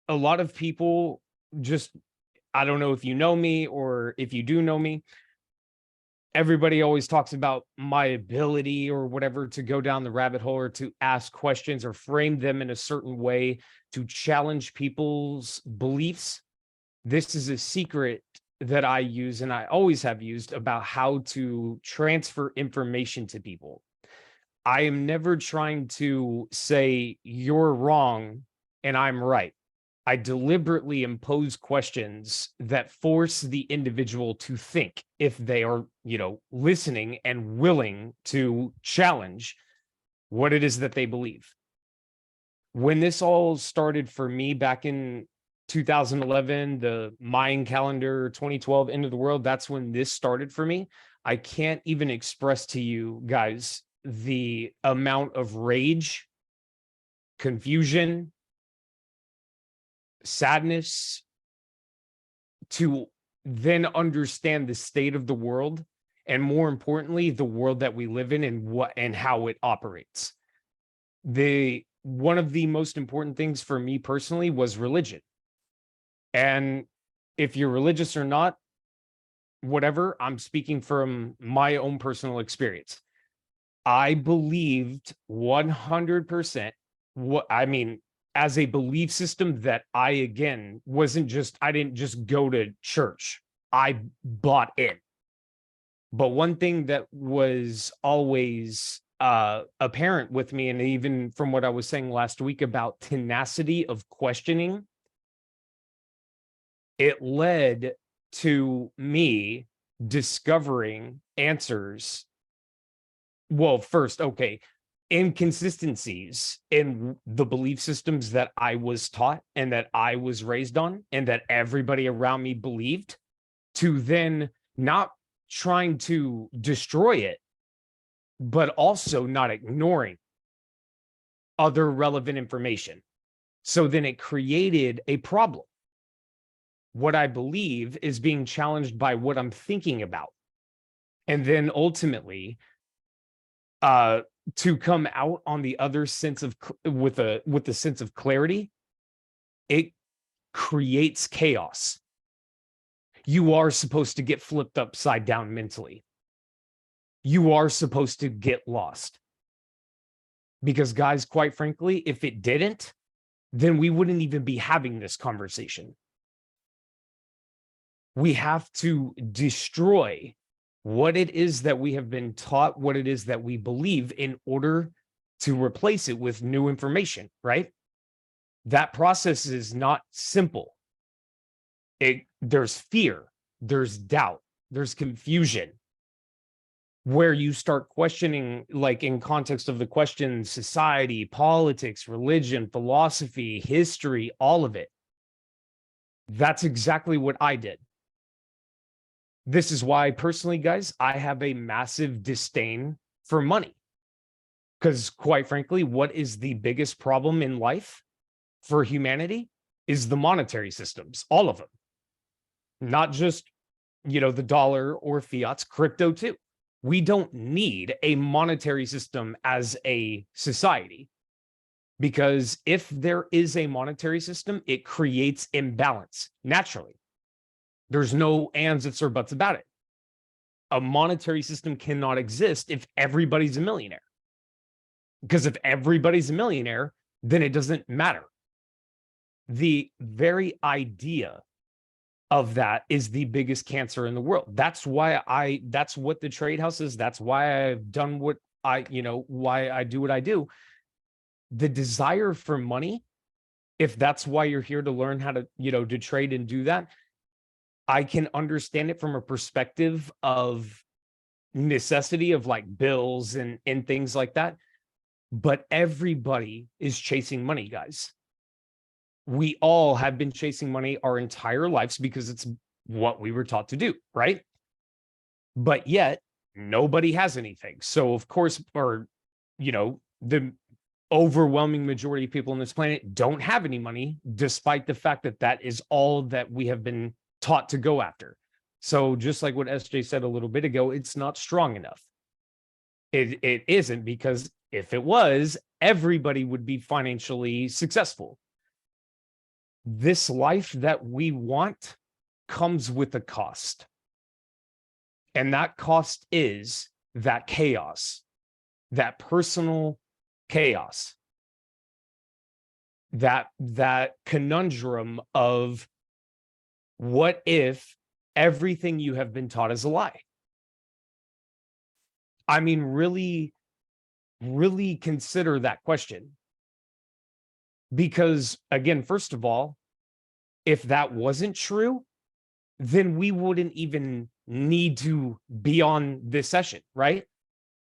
[SPEAKER 2] a lot of people just, I don't know if you know me or if you do know me, everybody always talks about my ability or whatever to go down the rabbit hole or to ask questions or frame them in a certain way to challenge people's beliefs. This is a secret that I use and I always have used about how to transfer information to people. I am never trying to say you're wrong and I'm right. I deliberately impose questions that force the individual to think if they are, listening and willing to challenge what it is that they believe. When this all started for me back in 2011, the Mayan calendar, 2012, end of the world, that's when this started for me. I can't even express to you guys the amount of rage, confusion, sadness to then understand the state of the world, and more importantly, the world that we live in and how it operates. One of the most important things for me personally was religion. And if you're religious or not, whatever, I'm speaking from my own personal experience. I believed 100% as a belief system that I didn't just go to church. I bought in. But one thing that was always apparent with me, and even from what I was saying last week about tenacity of questioning, it led to me discovering answers. Well, first, okay, inconsistencies in the belief systems that I was taught and that I was raised on and that everybody around me believed, to then not trying to destroy it, but also not ignoring other relevant information. So then it created a problem what I believe is being challenged by what I'm thinking about. And then ultimately, to come out on the other sense of with the sense of clarity, it creates chaos. You are supposed to get flipped upside down mentally. You are supposed to get lost. Because guys, quite frankly, if it didn't, then we wouldn't even be having this conversation. We have to destroy what it is that we have been taught, what it is that we believe, in order to replace it with new information, right? That process is not simple. There's fear, there's doubt, there's confusion, where you start questioning, like in context of the question, society, politics, religion, philosophy, history, all of it. That's exactly what I did. This is why, personally, guys, I have a massive disdain for money. Because quite frankly, what is the biggest problem in life for humanity is the monetary systems, all of them. Not just, the dollar or fiats, crypto too. We don't need a monetary system as a society, because if there is a monetary system, it creates imbalance naturally. There's no ands, ifs, or buts about it. A monetary system cannot exist if everybody's a millionaire. Because if everybody's a millionaire, then it doesn't matter. The very idea of that is the biggest cancer in the world. That's what the Tradehouse is. That's why I've done why I do what I do. The desire for money, if that's why you're here to learn how to, to trade and do that, I can understand it from a perspective of necessity, of like bills and things like that. But everybody is chasing money, guys. We all have been chasing money our entire lives because it's what we were taught to do, right? But yet nobody has anything. So of course, the overwhelming majority of people on this planet don't have any money, despite the fact that that is all that we have been taught to go after. So just like what SJ said a little bit ago, it's not strong enough. It isn't, because if it was, everybody would be financially successful. This life that we want comes with a cost. And that cost is that chaos, that personal chaos, that conundrum of, what if everything you have been taught is a lie? I mean, really, really consider that question. Because again, first of all, if that wasn't true, then we wouldn't even need to be on this session, right?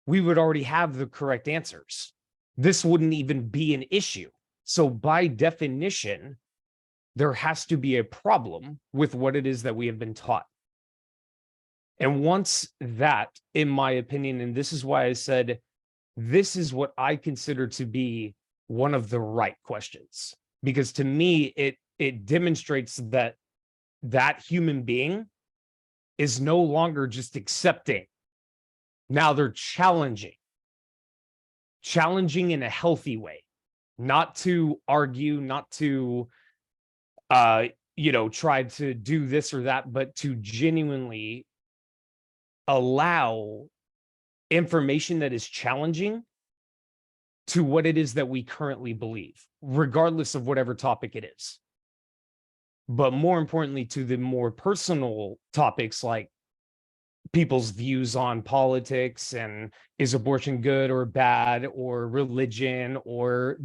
[SPEAKER 2] We would already have the correct answers. This wouldn't even be an issue. So by definition, there has to be a problem with what it is that we have been taught. And once that, in my opinion, and this is why I said, this is what I consider to be one of the right questions, because to me, it demonstrates that that human being is no longer just accepting. Now they're challenging in a healthy way, not to argue, not to, try to do this or that, but to genuinely allow information that is challenging to what it is that we currently believe, regardless of whatever topic it is. But more importantly, to the more personal topics like people's views on politics and is abortion good or bad, or religion, or,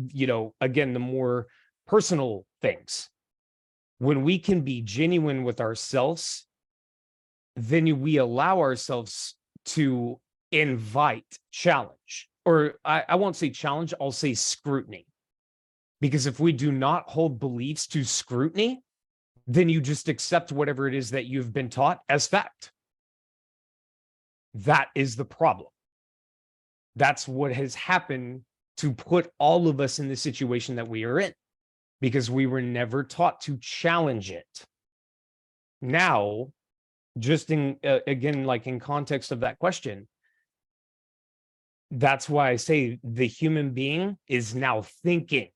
[SPEAKER 2] again, the more personal things. When we can be genuine with ourselves, then we allow ourselves to invite challenge, or I won't say challenge, I'll say scrutiny. Because if we do not hold beliefs to scrutiny, then you just accept whatever it is that you've been taught as fact. That is the problem. That's what has happened to put all of us in the situation that we are in, because we were never taught to challenge it. Now, just in again, like in context of that question, that's why I say the human being is now thinking.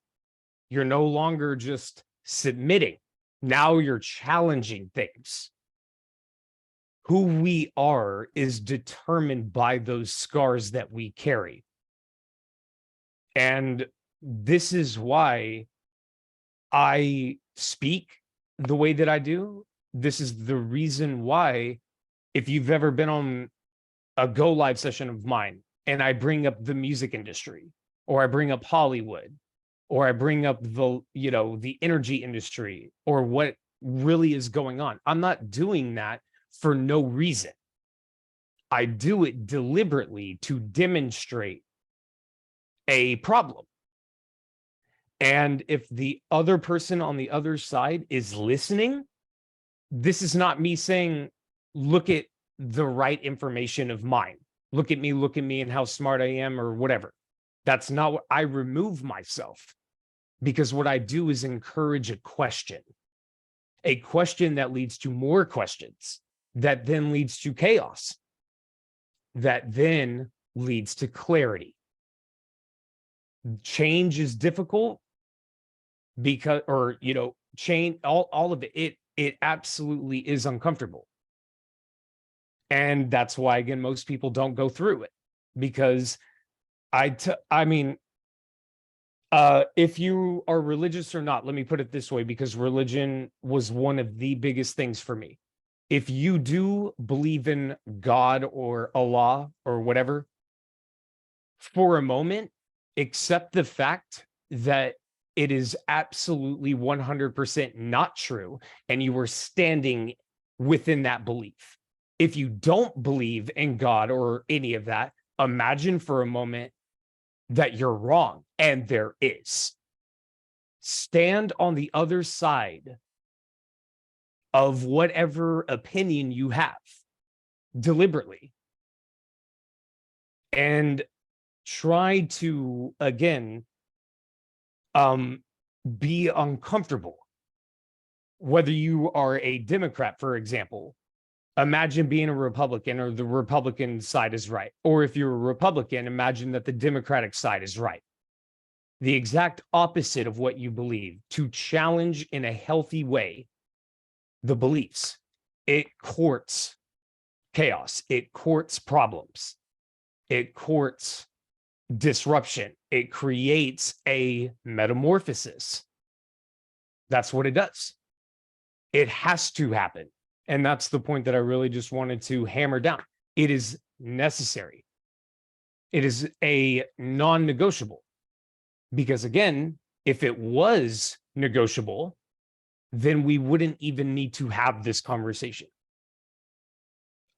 [SPEAKER 2] You're no longer just submitting. Now you're challenging things. Who we are is determined by those scars that we carry. And this is why I speak the way that I do. This is the reason why, if you've ever been on a Go Live session of mine and I bring up the music industry, or I bring up Hollywood, or I bring up the energy industry, or what really is going on, I'm not doing that for no reason. I do it deliberately to demonstrate a problem. And if the other person on the other side is listening, this is not me saying, look at the right information of mine. Look at me and how smart I am or whatever. That's not what I remove myself, because what I do is encourage a question that leads to more questions, that then leads to chaos, that then leads to clarity. Change is difficult because, change, all of it absolutely is uncomfortable. And that's why, again, most people don't go through it, because if you are religious or not, let me put it this way, because religion was one of the biggest things for me. If you do believe in God or Allah or whatever, for a moment, accept the fact that it is absolutely 100% not true, and you are standing within that belief. If you don't believe in God or any of that, imagine for a moment that you're wrong, and there is. Stand on the other side of whatever opinion you have deliberately, and try to, again, be uncomfortable. Whether you are a Democrat, for example, imagine being a Republican, or the Republican side is right. Or if you're a Republican, imagine that the Democratic side is right. The exact opposite of what you believe, to challenge in a healthy way the beliefs. It courts chaos. It courts problems. It courts disruption. It creates a metamorphosis. That's what it does. It has to happen. And that's the point that I really just wanted to hammer down. It is necessary. It is a non-negotiable. Because again, if it was negotiable, then we wouldn't even need to have this conversation.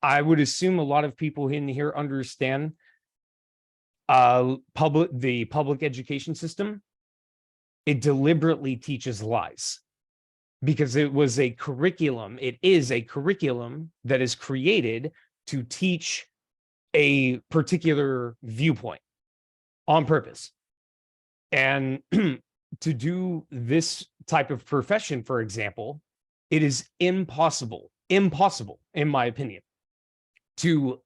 [SPEAKER 2] I would assume a lot of people in here understand the public education system. It deliberately teaches lies, because it is a curriculum that is created to teach a particular viewpoint on purpose. And to do this type of profession, for example, it is impossible, in my opinion, to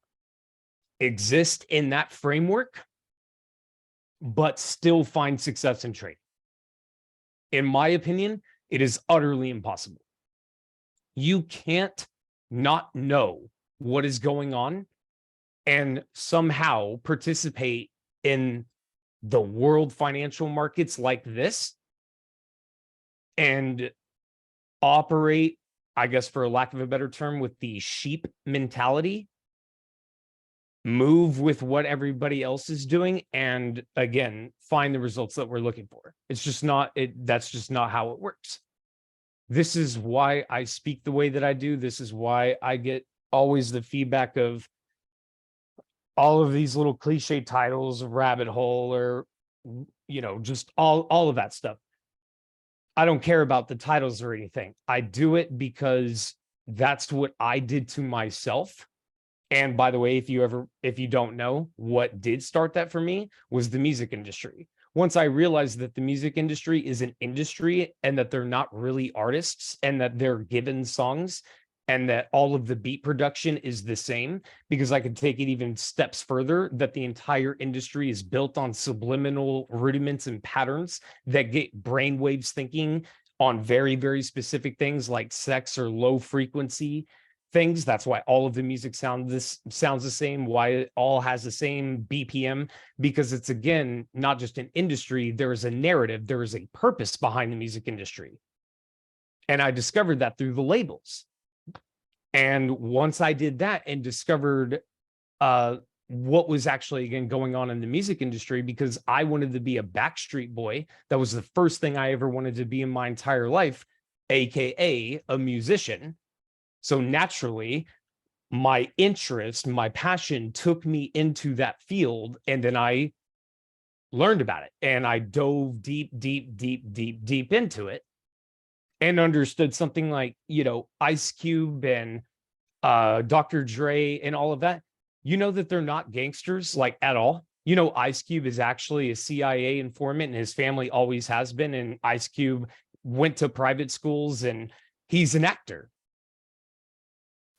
[SPEAKER 2] exist in that framework, but still find success in trading. In my opinion, it is utterly impossible. You can't not know what is going on and somehow participate in the world financial markets like this and operate, I guess, for lack of a better term, with the sheep mentality, move with what everybody else is doing, and again, find the results that we're looking for. It's just not that's just not how it works. This is why I speak the way that I do. This is why I get always the feedback of all of these little cliche titles of rabbit hole, or just all of that stuff. I don't care about the titles or anything. I do it because that's what I did to myself. And by the way, if you don't know, what did start that for me was the music industry. Once I realized that the music industry is an industry and that they're not really artists and that they're given songs, and that all of the beat production is the same, because I could take it even steps further, that the entire industry is built on subliminal rudiments and patterns that get brainwaves thinking on very, very specific things like sex or low frequency things. That's why all of the music sounds the same, why it all has the same BPM, because it's, again, not just an industry, there is a narrative, there is a purpose behind the music industry. And I discovered that through the labels. And once I did that and discovered what was actually, again, going on in the music industry, because I wanted to be a Backstreet Boy, that was the first thing I ever wanted to be in my entire life, aka a musician. So naturally, my interest, my passion took me into that field, and then I learned about it, and I dove deep into it, and understood something like, Ice Cube and Dr. Dre and all of that. You know that they're not gangsters, like, at all. Ice Cube is actually a CIA informant, and his family always has been. And Ice Cube went to private schools, and he's an actor.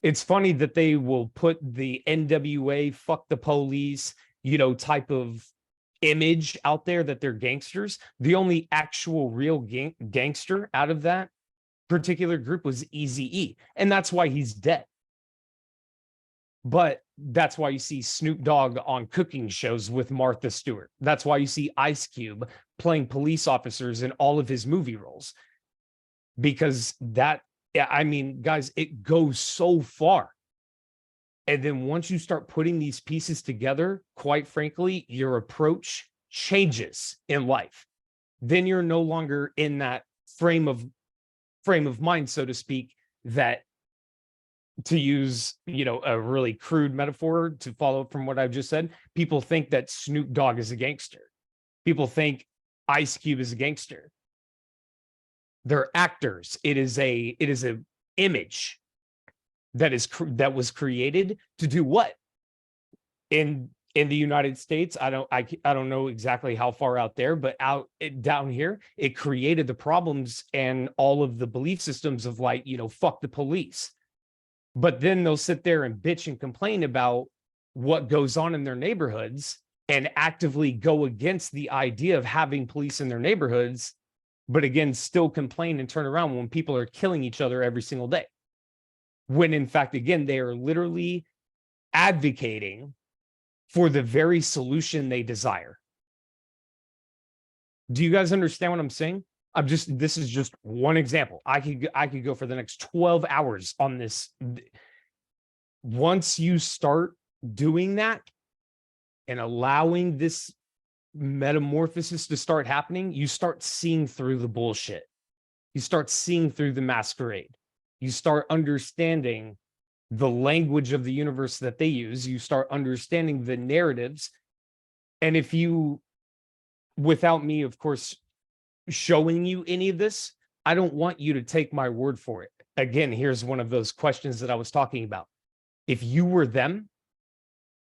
[SPEAKER 2] It's funny that they will put the NWA, fuck the police, type of image out there, that they're gangsters. The only actual real gangster out of that particular group was Eazy-E, and that's why he's dead. But that's why you see Snoop Dogg on cooking shows with Martha Stewart. That's why you see Ice Cube playing police officers in all of his movie roles. Because guys, it goes so far. And then once you start putting these pieces together, quite frankly, your approach changes in life. Then you're no longer in that frame of mind, so to speak, that, to use, a really crude metaphor to follow up from what I've just said, people think that Snoop Dogg is a gangster. People think Ice Cube is a gangster. They're actors. It is a image that was created to do what? In the United States, I don't know exactly how far out there, but down here, it created the problems and all of the belief systems of, like, fuck the police. But then they'll sit there and bitch and complain about what goes on in their neighborhoods and actively go against the idea of having police in their neighborhoods, but again, still complain and turn around when people are killing each other every single day. When in fact, again, they are literally advocating for the very solution they desire. Do you guys understand what I'm saying? This is just one example. I could go for the next 12 hours on this. Once you start doing that and allowing this metamorphosis to start happening, you start seeing through the bullshit. You start seeing through the masquerade. You start understanding the language of the universe that they use. You start understanding the narratives. And if you, without me, of course, showing you any of this, I don't want you to take my word for it. Again, here's one of those questions that I was talking about. If you were them,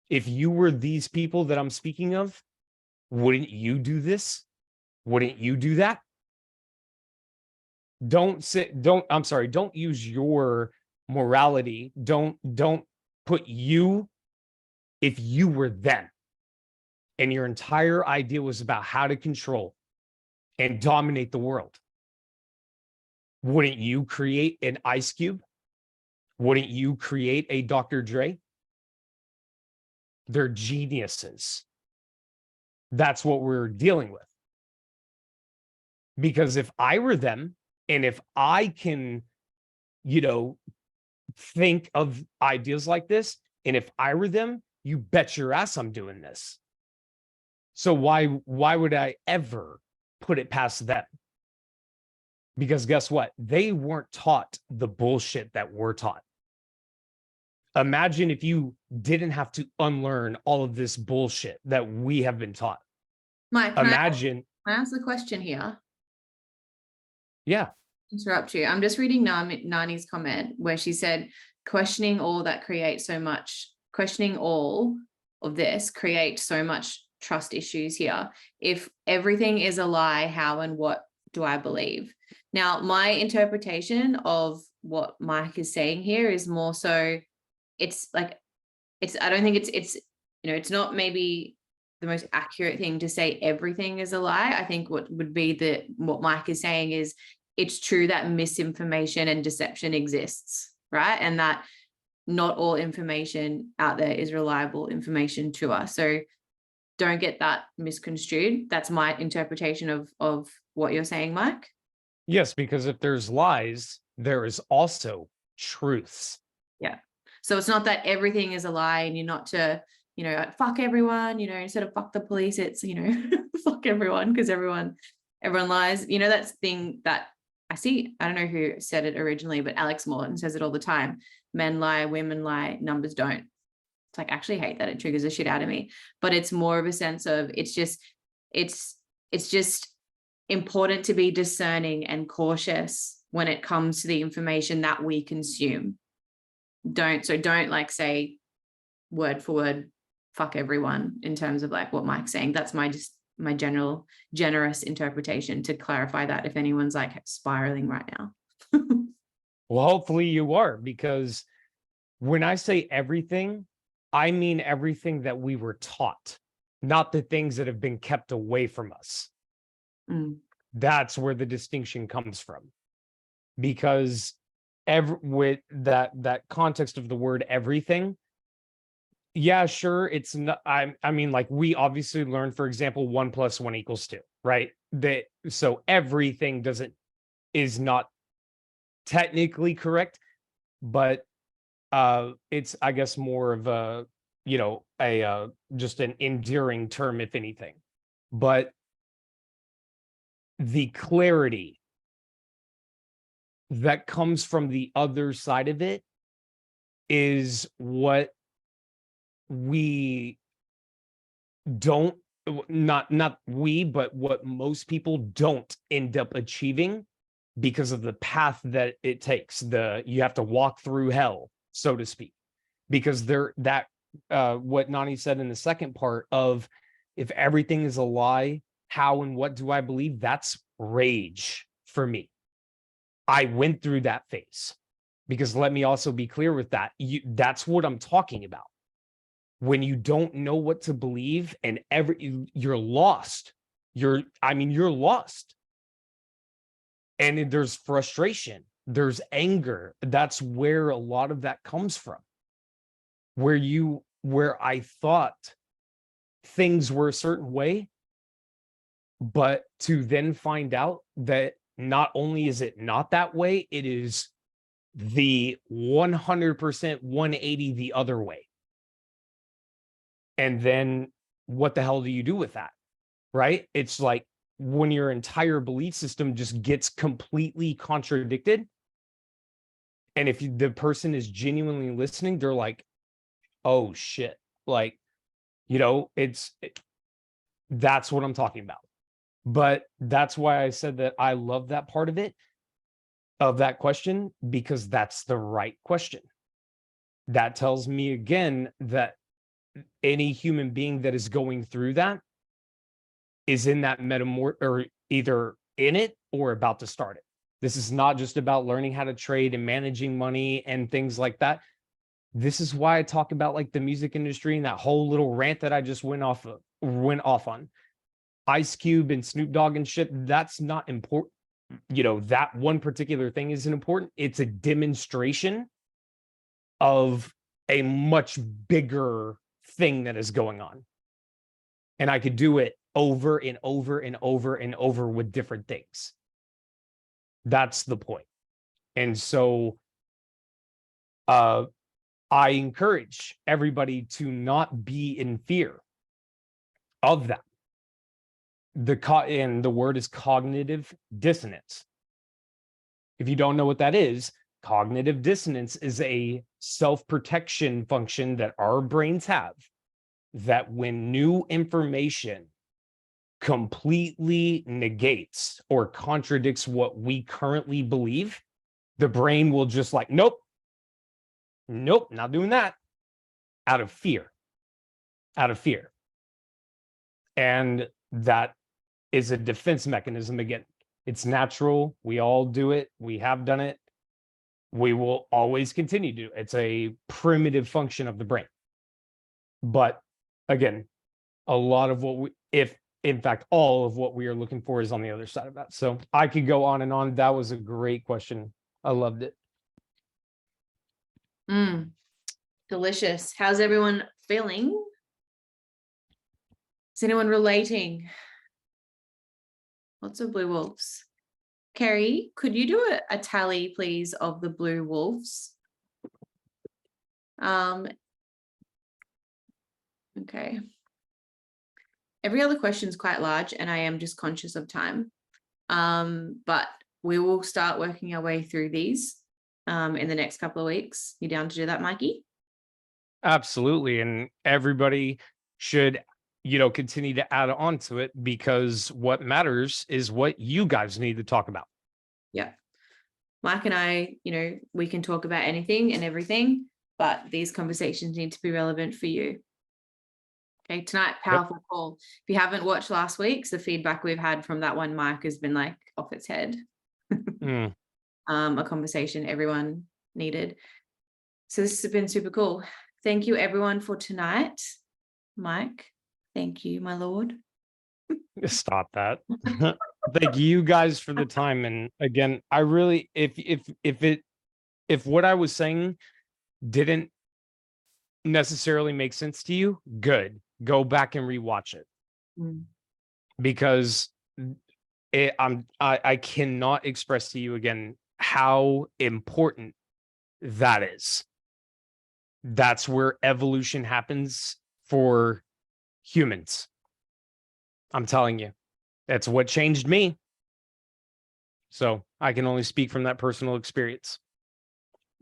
[SPEAKER 2] if you were these people that I'm speaking of, wouldn't you do this? Wouldn't you do that? Don't use your morality. Don't put you, if you were them and your entire idea was about how to control and dominate the world, wouldn't you create an Ice Cube? Wouldn't you create a Dr. Dre? They're geniuses. That's what we're dealing with. Because if I were them, and if I can, think of ideas like this, and if I were them, you bet your ass I'm doing this. So why would I ever put it past them? Because guess what? They weren't taught the bullshit that we're taught. Imagine if you didn't have to unlearn all of this bullshit that we have been taught.
[SPEAKER 1] Mike,
[SPEAKER 2] Imagine.
[SPEAKER 1] Can I ask the question here?
[SPEAKER 2] Yeah.
[SPEAKER 1] Interrupt you. I'm just reading Nani's comment where she said, questioning all of this creates so much trust issues here. If everything is a lie, how and what do I believe? Now, my interpretation of what Mike is saying here is more so, it's like, I don't think it's it's not maybe the most accurate thing to say everything is a lie. I think what would be what Mike is saying is, it's true that misinformation and deception exists, right? And that not all information out there is reliable information to us. So don't get that misconstrued. That's my interpretation of what you're saying, Mike.
[SPEAKER 2] Yes, because if there's lies, there is also truths.
[SPEAKER 1] Yeah. So it's not that everything is a lie and you're not to, fuck everyone, instead of fuck the police, it's, fuck everyone, because everyone lies. That's the thing that I see. I don't know who said it originally, but Alex Morton says it all the time. Men lie, women lie, numbers don't. It's like, I actually hate that. It triggers the shit out of me. But it's more of a sense of, it's just important to be discerning and cautious when it comes to the information that we consume. Don't like say word for word, fuck everyone, in terms of like what Mike's saying. That's my generous interpretation, to clarify that if anyone's like spiraling right now.
[SPEAKER 2] Well, hopefully you are, because when I say everything, I mean everything that we were taught, not the things that have been kept away from us. That's where the distinction comes from. Because with that context of the word everything, yeah, sure, it's not, I mean, like, we obviously learned, for example, 1 + 1 = 2, right? So everything is not technically correct, but it's, I guess, more of a just an endearing term, if anything. But the clarity that comes from the other side of it is what we don't, not we, but what most people don't end up achieving, because of the path that it takes. You have to walk through hell, so to speak, because what Nani said in the second part of, if everything is a lie, how and what do I believe? That's rage for me. I went through that phase, because let me also be clear with that. That's what I'm talking about. When you don't know what to believe and you're lost. You're lost. And there's frustration, there's anger. That's where a lot of that comes from. Where I thought things were a certain way, but to then find out that not only is it not that way, it is the 100% 180 the other way. And then what the hell do you do with that? Right? It's like when your entire belief system just gets completely contradicted. And if the person is genuinely listening, they're like, oh shit. Like, that's what I'm talking about. But that's why I said that I love that part of that question, because that's the right question. That tells me again that any human being that is going through that is in that or either in it or about to start it. This is not just about learning how to trade and managing money and things like that. This is why I talk about like the music industry and that whole little rant that I just went off on. Ice Cube and Snoop Dogg and shit. That's not important. That one particular thing isn't important. It's a demonstration of a much bigger thing that is going on. And I could do it over and over and over and over with different things. That's the point. And so I encourage everybody to not be in fear of that. And the word is cognitive dissonance. If you don't know what that is, cognitive dissonance is a self-protection function that our brains have, that when new information completely negates or contradicts what we currently believe, the brain will just like, nope, not doing that, out of fear. And that is a defense mechanism. Again, it's natural. We all do it. We have done it. we will always continue to. It's a primitive function of the brain. But again, a lot of what we, if in fact, all of what we are looking for is on the other side of that. So I could go on and on. That was a great question. I loved it.
[SPEAKER 1] Delicious. How's everyone feeling? Is anyone relating? Lots of blue wolves. Kerry, could you do a tally, please, of the blue wolves? Okay. Every other question is quite large, and I am just conscious of time. But we will start working our way through these in the next couple of weeks. You down to do that, Mikey?
[SPEAKER 2] Absolutely. And everybody should, continue to add on to it, because what matters is what you guys need to talk about.
[SPEAKER 1] Yeah. Mike and I, we can talk about anything and everything, but these conversations need to be relevant for you. Okay, tonight, powerful call. If you haven't watched last week's, the feedback we've had from that one, Mike, has been like off its head. A conversation everyone needed. So this has been super cool. Thank you, everyone, for tonight. Mike, thank you, my lord.
[SPEAKER 2] Stop that. Thank you guys for the time. And again, I really, if what I was saying didn't necessarily make sense to you, good. Go back and rewatch it. Because I cannot express to you again how important that is. That's where evolution happens for humans. I'm telling you, that's what changed me. So I can only speak from that personal experience.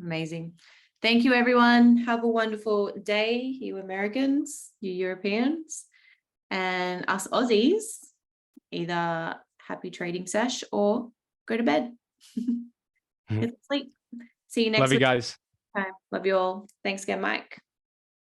[SPEAKER 1] Amazing. Thank you, everyone. Have a wonderful day, you Americans, you Europeans, and us Aussies. Either happy trading sesh or go to bed. Get sleep. See you next week.
[SPEAKER 2] Love you guys.
[SPEAKER 1] Love you all. Thanks again, Mike.